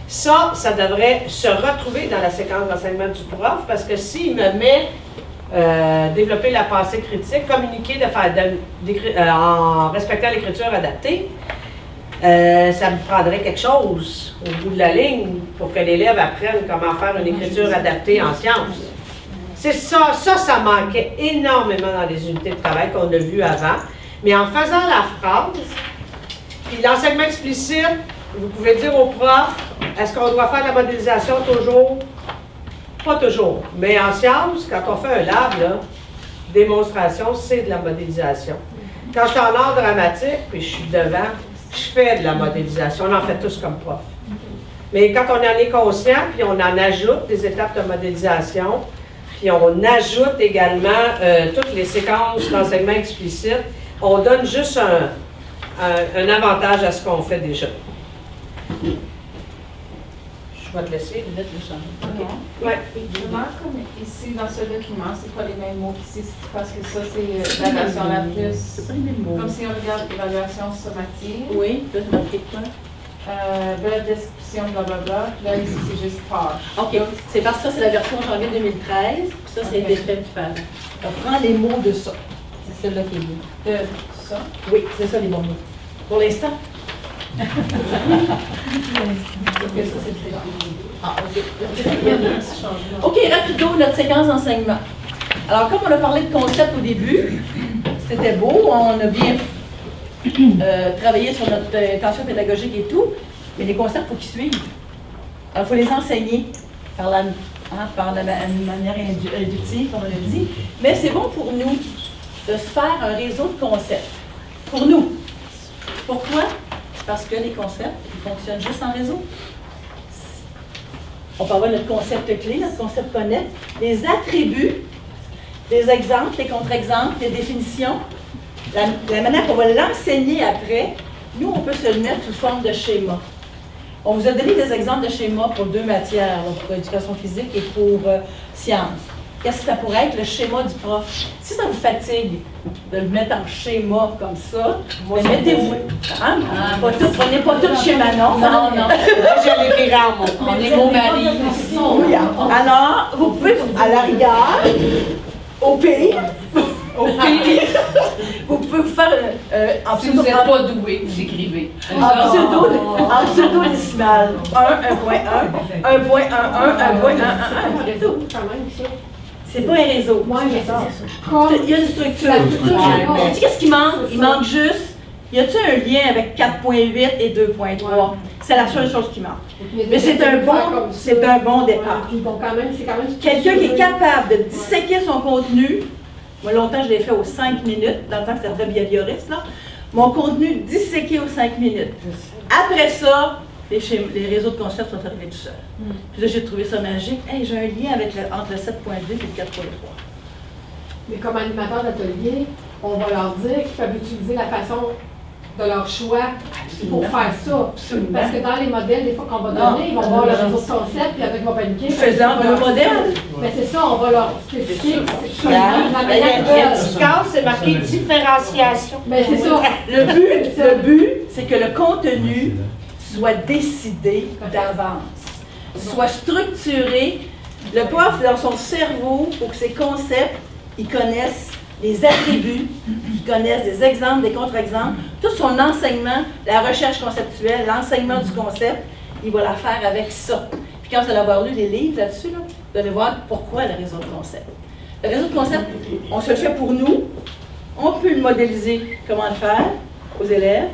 Ça devrait se retrouver dans la séquence d'enseignement du prof parce que s'il me met développer la pensée critique, communiquer en respectant l'écriture adaptée, ça me prendrait quelque chose au bout de la ligne pour que l'élève apprenne comment faire une écriture adaptée en sciences. C'est ça manquait énormément dans les unités de travail qu'on a vues avant. Mais en faisant la phrase, puis l'enseignement explicite, vous pouvez dire au prof, est-ce qu'on doit faire la modélisation toujours? Pas toujours. Mais en sciences, quand on fait un lab, là, démonstration, c'est de la modélisation. Quand je suis en art dramatique, puis je suis devant, je fais de la modélisation. On en fait tous comme prof. Mais quand on en est conscient, puis on en ajoute des étapes de modélisation, puis on ajoute également toutes les séquences d'enseignement explicite, on donne juste un avantage à ce qu'on fait déjà. Je vais te laisser mettre le champ. Okay. Ouais. Vraiment, comme ici dans ce document, c'est pas les mêmes mots qu'ici, parce que ça, c'est la version la plus. C'est pas les mêmes mots. Comme si on regarde l'évaluation sommative. Oui, tu as marqué quoi? Brève description, blablabla. Là, ici, c'est juste page. OK. C'est parce que ça, c'est la version janvier 2013. Ça, c'est des faits différents. On prend les mots de ça. C'est celle-là qui est bien. De ça? Oui, c'est ça les bons mots. Pour l'instant. OK, rapido, notre séquence d'enseignement. Alors, comme on a parlé de concept au début, c'était beau, on a bien travaillé sur notre intention pédagogique et tout, mais les concepts, il faut qu'ils suivent. Alors, il faut les enseigner par la manière inductive, comme on l'a dit, mais c'est bon pour nous de se faire un réseau de concepts. Pour nous. Pourquoi? Parce que les concepts, ils fonctionnent juste en réseau. On peut avoir notre concept clé, notre concept connect, les attributs, les exemples, les contre-exemples, les définitions, la manière qu'on va l'enseigner après, nous, on peut se le mettre sous forme de schéma. On vous a donné des exemples de schémas pour 2 matières, pour éducation physique et pour sciences. qu'est-ce que ça pourrait être le schéma du prof. Si ça vous fatigue de le mettre en schéma comme ça, mettez-vous. Hein? Prenez pas tout le schéma, non? Non. Je l'écrirai en mots. On est beau mari. Oui. Alors, vous pouvez, à la rigueur, au pire, vous pouvez vous faire en Si vous n'êtes pas doué, vous écrivez. en pseudo-décimal. 1, 1.1, 1.11, 1.11, 1.11. C'est pas un réseau. Moi, mais ça. Il y a une structure. Tu sais qu'est-ce qui manque? Il manque juste, y a-t-il un lien avec 4.8 et 2.3? C'est la seule chose qui manque. Mais c'est un bon départ. Quelqu'un qui est capable de disséquer son contenu, moi longtemps je l'ai fait aux 5 minutes, dans le temps que c'était behavioriste, là. Mon contenu disséqué aux 5 minutes. Après ça, les réseaux de concepts sont arrivés tout seuls. Puis là, j'ai trouvé ça magique. Hey, j'ai un lien entre le 7.2 et le 4.3. Mais comme animateur d'atelier, on va leur dire qu'ils peuvent utiliser la façon de leur choix pour faire ça. Absolument. Parce que dans les modèles, des fois qu'on va donner, ils vont voir le réseau de concept, puis avec ils vont paniquer. Faisant deux modèles. Mais c'est ça, on va leur spécifier. Il y a une petite case, c'est marqué différenciation. Mais c'est ça. Le but, c'est que le contenu soit décidé d'avance, soit structuré. Le prof, dans son cerveau, pour que ses concepts, ils connaissent les attributs, ils connaissent des exemples, des contre-exemples, tout son enseignement, la recherche conceptuelle, l'enseignement du concept, il va la faire avec ça. Puis quand vous allez avoir lu les livres là-dessus, là, vous allez voir pourquoi le réseau de concept. Le réseau de concept, on se le fait pour nous, on peut le modéliser, comment le faire aux élèves,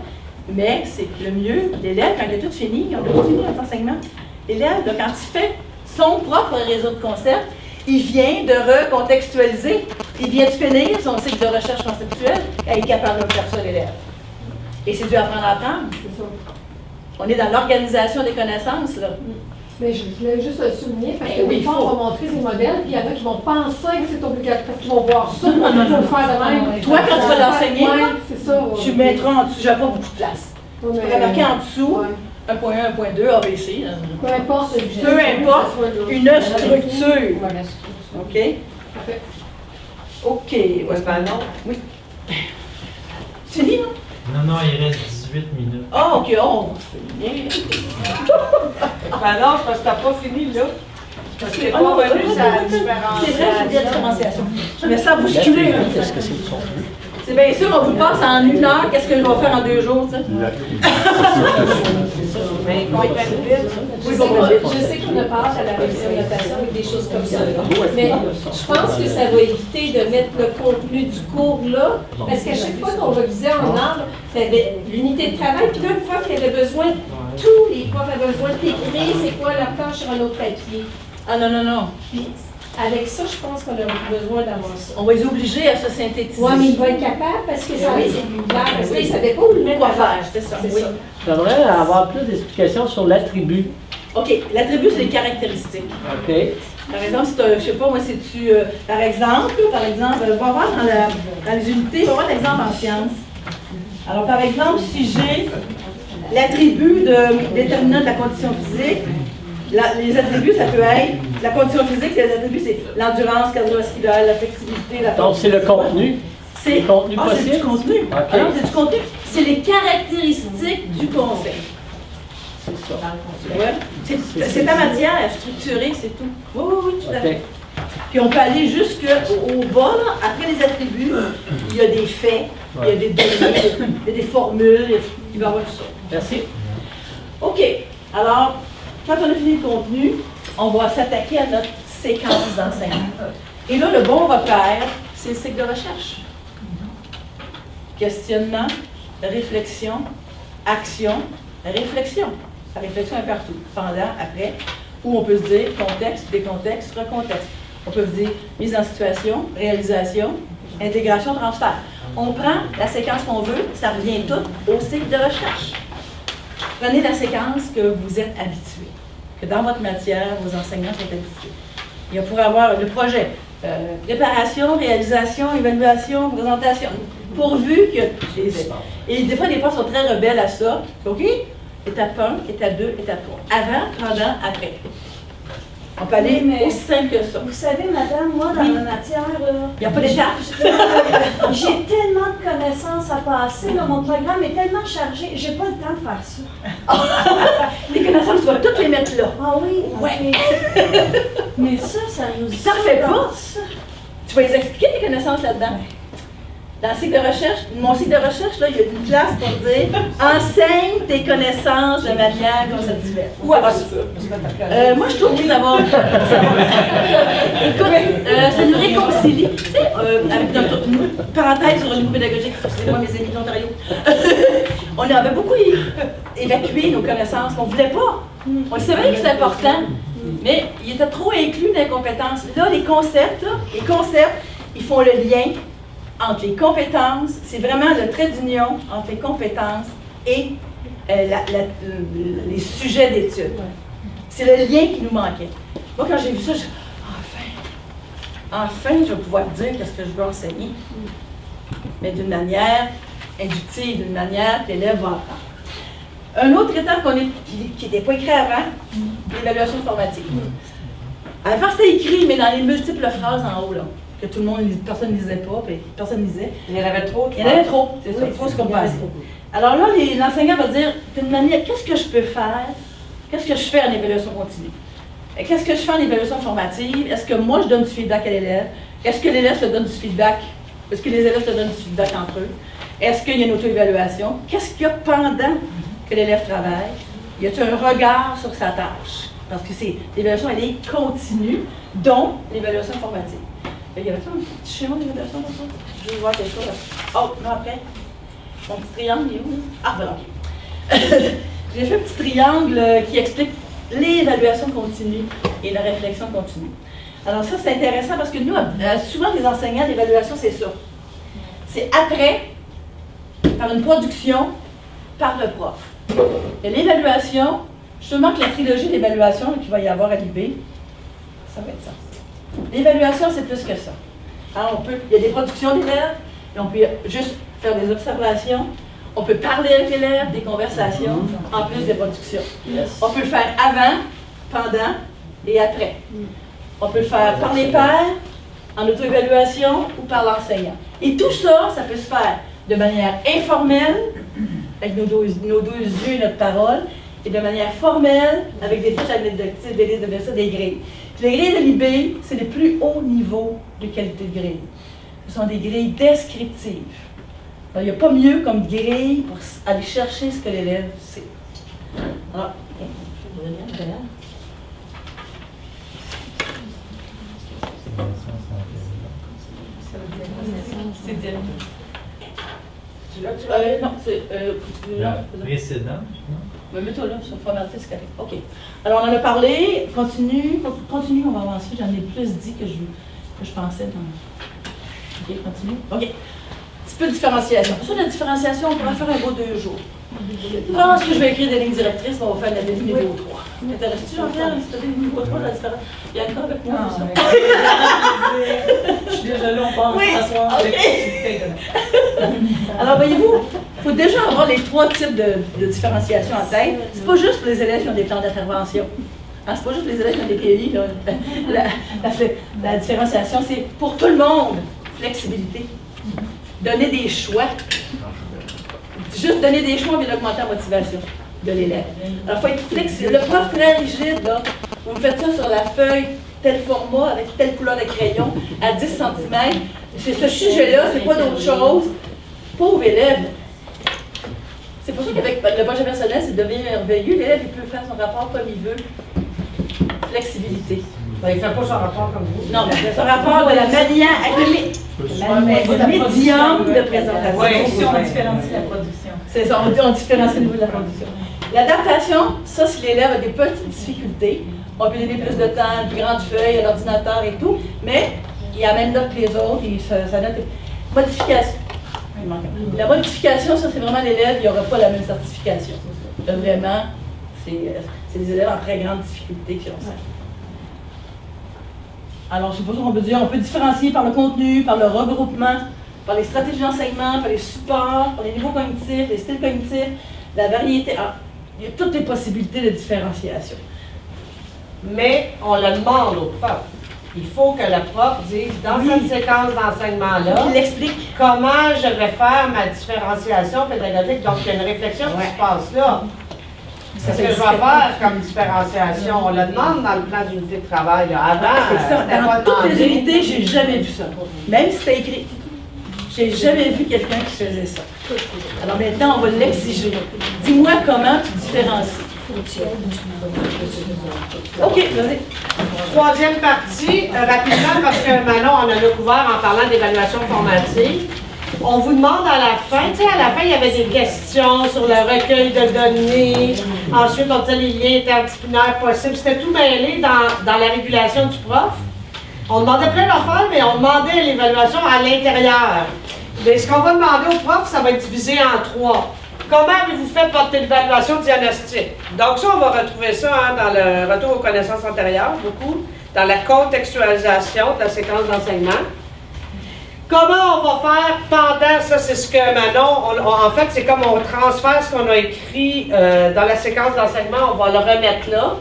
mais c'est le mieux, l'élève, quand il a tout fini, on a tout fini notre enseignement, l'élève, quand il fait son propre réseau de concept, il vient de recontextualiser, il vient de finir son cycle de recherche conceptuelle, et il est capable de faire ça, l'élève. Et c'est dû apprendre à apprendre. C'est ça. On est dans l'organisation des connaissances, là. Mais je voulais juste le souligner, parce que oui, des fois, on va montrer des modèles, puis il y en a qui vont penser que c'est obligatoire, parce qu'ils vont voir ça, il faut le faire de même. Toi, quand tu vas l'enseigner, c'est ça. tu mettras en dessous, j'ai pas beaucoup de place. Tu vas marquer en dessous 1.1, 1.2, ABC. Peu importe. Peu importe, une structure. OK? Parfait. OK. non? Oui. C'est fini, non? Non, il reste 18 minutes. Ah, OK, on finit. Ben non, parce que t'as pas fini, là. Parce que t'es pas revenu sur la différenciation. C'est vrai, j'ai dit la différenciation. Je me sens bousculée. Qu'est-ce que c'est le contenu? C'est bien sûr, on vous passe en 1 heure, qu'est-ce que je vais faire en 2 jours, tu sais? Mais ils comprennent vite. Je sais qu'on a parlé à la notation et des choses comme ça, mais je pense que ça va éviter de mettre le contenu du cours là, parce qu'à chaque fois qu'on revisait en ordre, c'était l'unité de travail, puis là, une fois qu'il y avait besoin, tous les profs avaient besoin d'écrire c'est quoi leur tâche sur un autre papier. Ah non, non, non. Puis avec ça, je pense qu'on a besoin d'avoir ça. On va les obliger à se synthétiser. Oui, mais il va être capable parce que ça va être plus clair, parce qu'il ne savait pas où le mettre. Quoi faire, c'est ça. C'est Oui. ça. J'aimerais avoir plus d'explications sur l'attribut. OK, l'attribut, c'est les caractéristiques. OK. Par exemple, si je sais pas, moi, c'est-tu, par exemple, on va voir dans les unités, on va voir l'exemple en sciences. Alors, par exemple, si j'ai l'attribut de déterminant de la condition physique, les attributs, ça peut être, la condition physique, c'est les attributs, c'est l'endurance cardiovasculaire, la flexibilité, la Donc, c'est le contenu. C'est le contenu c'est possible. du contenu. OK. Alors, c'est du contenu. C'est les caractéristiques du concept. C'est ça. Tu vois? C'est ta matière structurée, c'est tout. Oui, oui, oui, tout à OK. fait. Puis on peut aller jusqu'au bas, là, après les attributs, il y a des faits, il y a des données, il y a des formules, il va y avoir tout ça. Merci. OK. Alors, quand on a fini le contenu, on va s'attaquer à notre séquence d'enseignement. Et là, le bon repère, c'est le cycle de recherche. Questionnement, réflexion, action, réflexion. La réflexion est partout, pendant, après, où on peut se dire contexte, décontexte, recontexte. On peut se dire mise en situation, réalisation, intégration, transfert. On prend la séquence qu'on veut, ça revient tout au cycle de recherche. Prenez la séquence que vous êtes habitué, que dans votre matière, vos enseignants sont habitués. Il y a pour avoir le projet, préparation, réalisation, évaluation, présentation, pourvu que et des fois, les profs sont très rebelles à ça. OK? Étape 1, étape 2, étape 3. Avant, pendant, après. On peut aller Mais- aussi simple que ça. Vous savez, madame, moi, dans ma matière, là, Il n'y a pas d'étape. j'ai tellement de connaissances à passer, là, mon programme est tellement chargé, j'ai pas le temps de faire ça. Les connaissances, tu vas toutes les mettre là. Ah oui? Ouais. ok. Mais ça nous... T'en fais pas? ça. Tu vas les expliquer tes connaissances là-dedans. Dans le cycle de recherche, mon cycle de recherche, là, il y a une classe pour dire enseigne tes connaissances de manière conceptuelle. Où est-ce ça? Moi, je trouve que ça va. Écoute, ça nous réconcilie. Tu sais, avec notre parenthèse sur le niveau pédagogique, c'est moi, mes amis de l'Ontario. On avait beaucoup évacué nos connaissances qu'on ne voulait pas. On savait que c'était important, mais il était trop inclus dans les compétences. Là, les concepts, ils font le lien entre les compétences, c'est vraiment le trait d'union entre les compétences et les sujets d'études. C'est le lien qui nous manquait. Moi, quand j'ai vu ça, je dis, enfin, je vais pouvoir dire qu'est-ce que je veux enseigner. Mais d'une manière inductive, d'une manière que l'élève va apprendre. Un autre étape qui n'était pas écrit avant, l'évaluation formative. Avant, c'était écrit, mais dans les multiples phrases en haut, là, que tout le monde, personne ne lisait pas, puis personne lisait. Il y en avait trop. Il y en avait trop, c'est ça, il faut se compenser. Alors là, l'enseignant va dire, d'une manière, qu'est-ce que je peux faire? Qu'est-ce que je fais en évaluation continue? Qu'est-ce que je fais en évaluation formative? Est-ce que moi, je donne du feedback à l'élève? Est-ce que l'élève se donne du feedback? Est-ce que les élèves se donnent du feedback entre eux? Est-ce qu'il y a une auto-évaluation? Qu'est-ce qu'il y a pendant que l'élève travaille? Y a-t-il un regard sur sa tâche? Parce que l'évaluation, elle est continue, dont l'évaluation formative. Il y avait un petit schéma d'évaluation comme ça? Je veux voir quelque chose. Oh, non, après. Mon petit triangle, il est où? Ah, voilà, OK. J'ai fait un petit triangle qui explique l'évaluation continue et la réflexion continue. Alors ça, c'est intéressant parce que nous, souvent les enseignants, l'évaluation, c'est ça. C'est après, par une production, par le prof. Et l'évaluation, justement que la trilogie d'évaluation qu'il va y avoir à l'IB, ça va être ça. L'évaluation, c'est plus que ça. Alors, il y a des productions d'élèves, et on peut juste faire des observations. On peut parler avec l'élève, des conversations, en plus des productions. On peut le faire avant, pendant et après. On peut le faire par les pairs, en auto-évaluation ou par l'enseignant. Et tout ça, ça peut se faire de manière informelle, avec nos deux yeux et notre parole, et de manière formelle, avec des fiches analytiques, des listes de ça, des grilles. Puis les grilles de l'IB, c'est le plus haut niveau de qualité de grille. Ce sont des grilles descriptives. Alors, il n'y a pas mieux comme grille pour aller chercher ce que l'élève sait. Alors, je vais revenir derrière. C'est dire. Non, c'est. Précédent, non? Mais mets-toi là, sur le formaté, c'est correct. OK. Alors, on en a parlé. Continue, on va avancer. J'en ai plus dit que je pensais dans. OK, continue. OK. Un petit peu de différenciation. Pour ça, la différenciation, on pourra faire un beau 2 jours. Je pense que je vais écrire des lignes directrices, mais on va faire la ligne niveau 3. T'intéresses-tu, Jean-Pierre, si tu as des niveau 3 de la différence? Il y a encore avec moi, ça. Je suis déjà là, on pense Oui, à soir. OK. Alors, voyez-vous, il faut déjà avoir les 3 types de différenciation en tête. C'est pas juste pour les élèves qui ont des plans d'intervention. Hein, c'est pas juste pour les élèves qui ont des PI. Là. La différenciation, c'est pour tout le monde. Flexibilité. Donner des choix. Juste donner des choix, mais d'augmenter la motivation de l'élève. Alors, il faut être flexible. Le prof très rigide, là, vous me faites ça sur la feuille, tel format, avec telle couleur de crayon, à 10 cm. C'est ce sujet-là, c'est pas d'autre chose. Pauvre élève. C'est pour ça qu'avec le projet personnel, c'est devenu merveilleux. L'élève, il peut faire son rapport comme il veut. Flexibilité. Il ne fait pas son rapport comme vous. Non, mais il fait son rapport de la manière, avec le médium de présentation. Oui, si on différencie la production. C'est ça, on différencie au niveau de la production. L'adaptation, ça, si l'élève a des petites difficultés, on peut donner plus de temps, une grande feuille, à l'ordinateur et tout, mais il a même note que les autres, et ça note. Modification. La modification, ça, c'est vraiment l'élève, il n'y aura pas la même certification. Vraiment, c'est des élèves en très grande difficulté qui ont ça. Alors, c'est pour ça qu'on peut dire, on peut différencier par le contenu, par le regroupement, par les stratégies d'enseignement, par les supports, par les niveaux cognitifs, les styles cognitifs, la variété. Alors, il y a toutes les possibilités de différenciation. mais on le demande au prof. Il faut que le prof dise, dans cette séquence d'enseignement-là, il explique comment je vais faire ma différenciation pédagogique. Donc, il y a une réflexion qui se passe là. Qu'est-ce que je vais faire comme différenciation? On le demande dans le plan d'unité de travail. Là. Avant, dans toutes les unités, j'ai jamais vu ça. Même si c'était écrit. J'ai jamais vu quelqu'un qui faisait ça. Alors maintenant, on va l'exiger. Dis-moi comment tu différencies. OK, vas-y. Troisième partie, rapidement, parce que Manon en a couvert en parlant d'évaluation formative. On vous demande à la fin, tu sais, à la fin, il y avait des questions sur le recueil de données. Ensuite, on disait les liens interdisciplinaires possibles. C'était tout mêlé dans la régulation du prof. On demandait plein d'affaires, mais on demandait l'évaluation à l'intérieur. Mais ce qu'on va demander au prof, ça va être divisé en 3. Comment avez-vous fait votre évaluation diagnostique? Donc ça, on va retrouver ça dans le retour aux connaissances antérieures, beaucoup, dans la contextualisation de la séquence d'enseignement. Comment on va faire pendant, ça c'est ce que Manon, en fait c'est comme on transfère ce qu'on a écrit dans la séquence d'enseignement, on va le remettre là.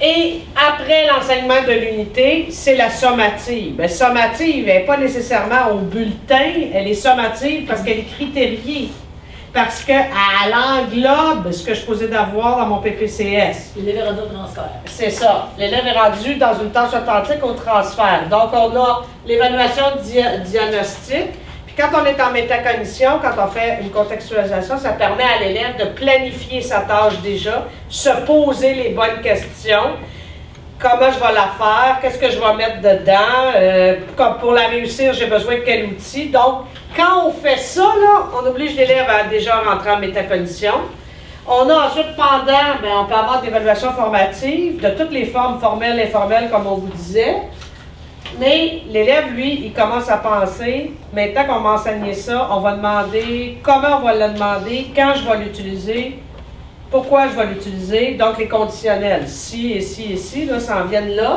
Et après l'enseignement de l'unité, c'est la sommative. Bien, sommative, elle n'est pas nécessairement au bulletin, elle est sommative parce qu'elle est critériée. Parce qu'elle englobe ce que je posais d'avoir dans mon PPCS. L'élève est rendu au transfert. C'est ça. L'élève est rendu dans une tâche authentique au transfert. Donc, on a l'évaluation diagnostique. Puis quand on est en métacognition, quand on fait une contextualisation, ça permet à l'élève de planifier sa tâche déjà, se poser les bonnes questions. Comment je vais la faire? Qu'est-ce que je vais mettre dedans? Comme pour la réussir, j'ai besoin de quel outil? Donc, quand on fait ça, là, on oblige l'élève à déjà rentrer en métacognition. On a ensuite, pendant, bien, on peut avoir des évaluations formatives de toutes les formes formelles et informelles, comme on vous disait. Mais l'élève, lui, il commence à penser, maintenant qu'on m'a enseigné ça, on va demander comment on va le demander, quand je vais l'utiliser, pourquoi je vais l'utiliser, donc les conditionnels, si et si et si, là, ça en viennent là.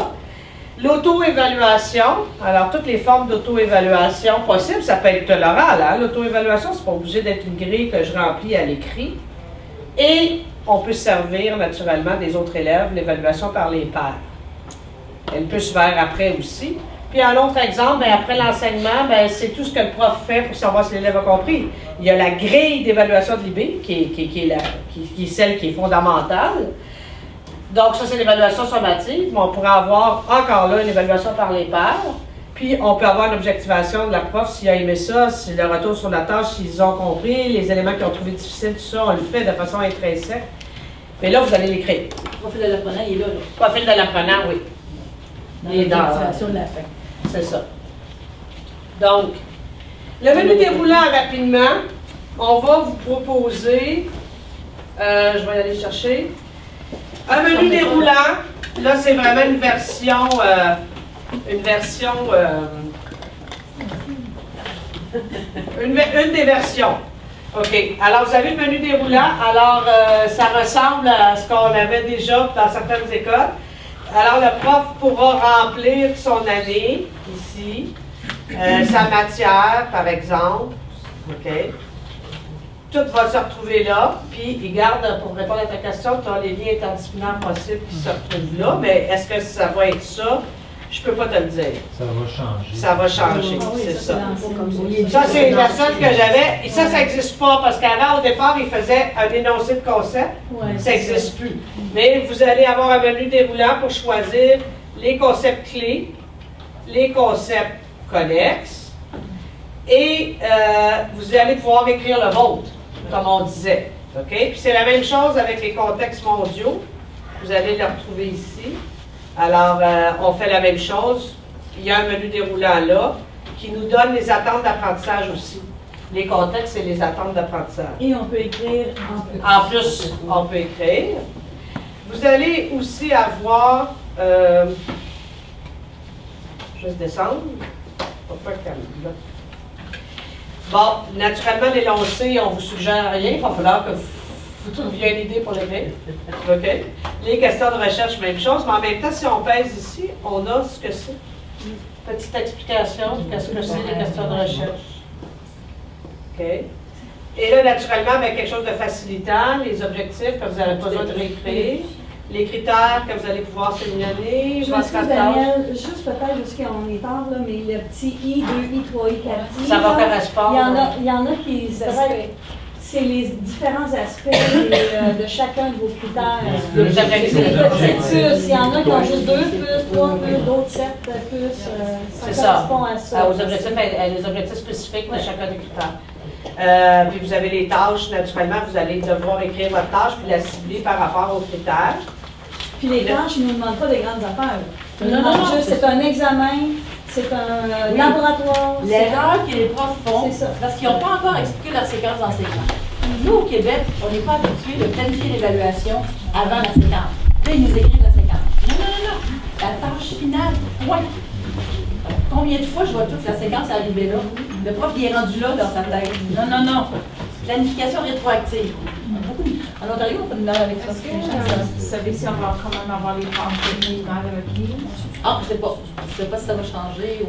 L'auto-évaluation, alors toutes les formes d'auto-évaluation possibles, ça peut être l'oral, hein? L'auto-évaluation, c'est pas obligé d'être une grille que je remplis à l'écrit. Et on peut servir naturellement des autres élèves, l'évaluation par les pairs. Elle peut se faire après aussi. Puis un autre exemple, bien, après l'enseignement, bien, c'est tout ce que le prof fait pour savoir si l'élève a compris. Il y a la grille d'évaluation de l'IB, qui est celle qui est fondamentale. Donc ça, c'est l'évaluation sommative, mais on pourrait avoir encore là une évaluation par les pairs. Puis on peut avoir une objectivation de la prof s'il a aimé ça, si le retour sur la tâche, s'ils ont compris, les éléments qu'ils ont trouvé difficiles, tout ça, on le fait de façon intrinsèque. Mais là, vous allez l'écrire. Le profil de l'apprenant, il est là. Le profil de l'apprenant, oui. Dans l'objectivation de la fin. C'est ça. Donc, le menu déroulant rapidement, on va vous proposer, je vais aller chercher, un menu déroulant. Là, c'est vraiment une version, une des versions. OK. Alors, vous avez le menu déroulant. Alors, ça ressemble à ce qu'on avait déjà dans certaines écoles. Alors, le prof pourra remplir son année, ici, sa matière, par exemple. OK. Tout va se retrouver là. Puis, il garde, pour répondre à ta question, tu as les liens interdisciplinaires possibles qui se retrouvent là. Mais est-ce que ça va être ça? Je ne peux pas te le dire. Ça va changer. Ça va changer, c'est ça. Ça, c'est la seule que j'avais. Et ça n'existe pas parce qu'avant, au départ, il faisait un énoncé de concept. Ça n'existe plus. Mais vous allez avoir un menu déroulant pour choisir les concepts clés, les concepts connexes et vous allez pouvoir écrire le vôtre, comme on disait. OK? Puis c'est la même chose avec les contextes mondiaux. Vous allez le retrouver ici. Alors, on fait la même chose. Il y a un menu déroulant là qui nous donne les attentes d'apprentissage aussi. Les contextes et les attentes d'apprentissage. Et on peut écrire en plus. En plus, on peut écrire. Vous allez aussi avoir... juste descendre. Pourquoi là? Bon, naturellement, l'énoncé, on ne vous suggère rien. Il va falloir que vous trouviez une idée pour l'écrire. OK? Les questions de recherche, même chose. Mais en même temps, si on pèse ici, on a ce que c'est. Petite explication de ce que c'est les questions de recherche. OK? Et là, naturellement, bien, quelque chose de facilitant, les objectifs que vous n'avez pas besoin de réécrire, les critères que vous allez pouvoir sélectionner. Je m'excuse, Daniel, juste peut-être jusqu'à on est tard, là, mais le petit I, 2I, 3I, 4I. Ça va correspondre. Il y en a qui c'est les différents aspects de chacun de vos critères. Les objectifs. Il y en a qui ont juste 2 puces, 3 puces, d'autres 7 puces. Ça correspond à ça. Aux objectifs, les objectifs spécifiques de chacun des critères. Puis vous avez les tâches, naturellement, vous allez devoir écrire votre tâche puis la cibler par rapport aux critères. Puis les tâches, ils ne nous demandent pas des grandes affaires. Ils nous demandent juste, c'est un examen, c'est un laboratoire. L'erreur que les profs font, c'est parce qu'ils n'ont pas encore expliqué leur séquence d'enseignement. Nous, au Québec, on n'est pas habitué de planifier l'évaluation avant la séquence. Là, ils nous écrivent la séquence. Non. La tâche finale, point. Combien de fois je vois toute la séquence arriver là? Le prof, il est rendu là dans sa tête. Non. Planification rétroactive. En Ontario, on peut nous donner avec ça. Vous savez si on va quand même avoir les formes techniques dans le pied? Ah, je sais pas si ça va changer ou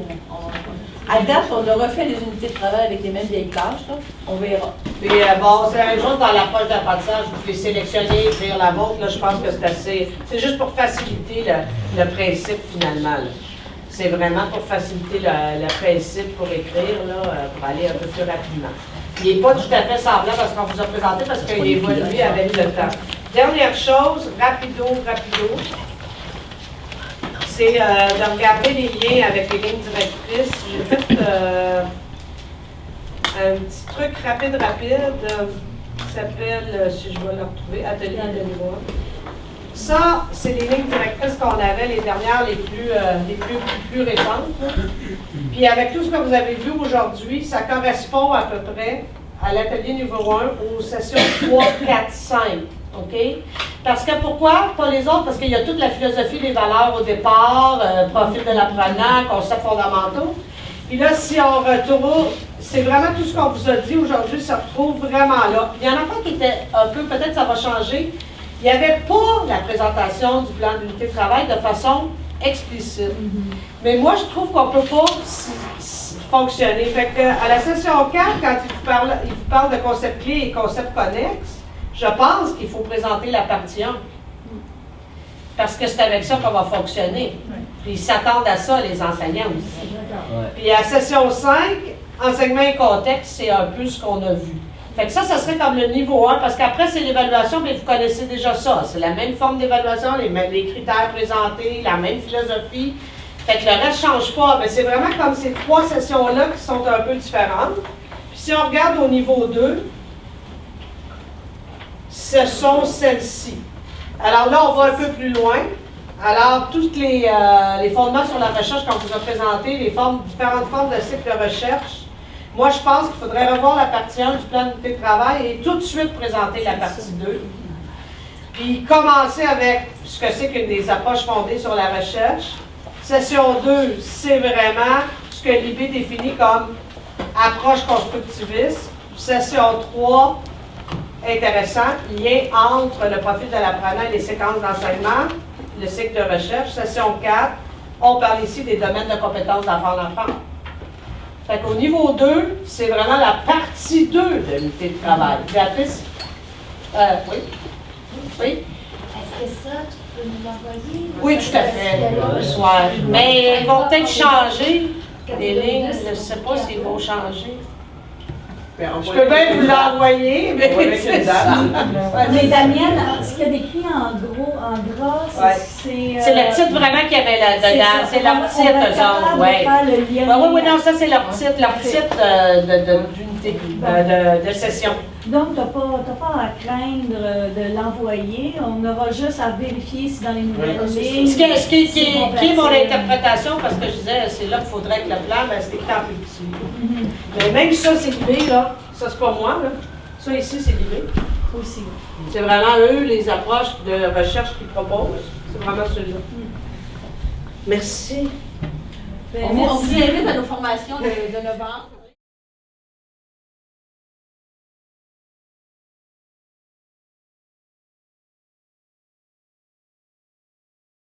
à date, on a refait les unités de travail avec les mêmes vieilles tâches, là. On verra. Puis bon, c'est la même chose dans l'approche d'apprentissage, vous pouvez sélectionner, écrire la vôtre, là, je pense que c'est assez. C'est juste pour faciliter le principe finalement. Là. C'est vraiment pour faciliter le principe pour écrire, là, pour aller un peu plus rapidement. Il n'est pas tout à fait semblant parce qu'on vous a présenté, parce qu'il évolue avec le temps. Dernière chose, rapido. C'est de regarder les liens avec les lignes directrices. J'ai fait un petit truc rapide qui s'appelle, si je vais le retrouver, Atelier de loi. Ça, c'est les lignes directrices qu'on avait, les dernières, les plus récentes. Puis avec tout ce que vous avez vu aujourd'hui, ça correspond à peu près à l'atelier niveau 1 aux sessions 3, 4, 5. OK? Parce que pourquoi? Pas les autres, parce qu'il y a toute la philosophie des valeurs au départ, profil de l'apprenant, concepts fondamentaux. Puis là, si on retourne, c'est vraiment tout ce qu'on vous a dit aujourd'hui, se retrouve vraiment là. Il y en a pas qui était un peu, peut-être ça va changer. Il n'y avait pas la présentation du plan d'unité de travail de façon explicite. Mais moi, je trouve qu'on ne peut pas fonctionner. Fait que, à la session 4, quand il vous parle de concepts clés et concepts connexes, je pense qu'il faut présenter la partie 1. Parce que c'est avec ça qu'on va fonctionner. Puis ils s'attendent à ça, les enseignants aussi. Puis à la session 5, enseignement et contexte, c'est un peu ce qu'on a vu. Fait que ça serait comme le niveau 1, parce qu'après, c'est l'évaluation, mais vous connaissez déjà ça. C'est la même forme d'évaluation, les critères présentés, la même philosophie. Fait que le reste ne change pas. Mais c'est vraiment comme ces 3 sessions-là qui sont un peu différentes. Puis si on regarde au niveau 2, ce sont celles-ci. Alors là, on va un peu plus loin. Alors, toutes les fondements sur la recherche qu'on vous a présenté, les différentes formes de cycle de recherche, moi, je pense qu'il faudrait revoir la partie 1 du plan d'unité de travail et tout de suite présenter la partie 2. Puis commencer avec ce que c'est qu'une des approches fondées sur la recherche. Session 2, c'est vraiment ce que l'IB définit comme approche constructiviste. Session 3, intéressant, lien entre le profil de l'apprenant et les séquences d'enseignement, le cycle de recherche. Session 4, on parle ici des domaines de compétences d'apprendre-apprendre. Fait qu'au niveau 2, c'est vraiment la partie 2 de l'unité de travail. Béatrice? Oui? Oui? Est-ce que ça, tu peux nous l'envoyer? Oui, tout à fait. Mais ils vont peut-être changer les lignes. Je ne sais pas s'ils vont changer. Je peux bien vous l'envoyer, mais c'est ça. Mais Daniel, ce qu'il y a décrit en gros, en gras, c'est... C'est le titre vraiment qu'il y avait là-dedans. C'est leur titre, eux autres. Oui, non, ça c'est leur titre d'unité, de session. Donc, tu n'as pas à craindre de l'envoyer. On aura juste à vérifier si dans les nouvelles lignes... Ce qui est mon interprétation, parce que je disais, c'est là qu'il faudrait que le plan, c'est écrit en plus petit. Mais même ça, c'est l'idée, là. Ça, c'est pas moi, là. Ça, ici, c'est l'idée. Aussi. C'est vraiment eux, les approches de recherche qu'ils proposent. C'est vraiment celui-là. Merci. On vous invite à nos formations de novembre.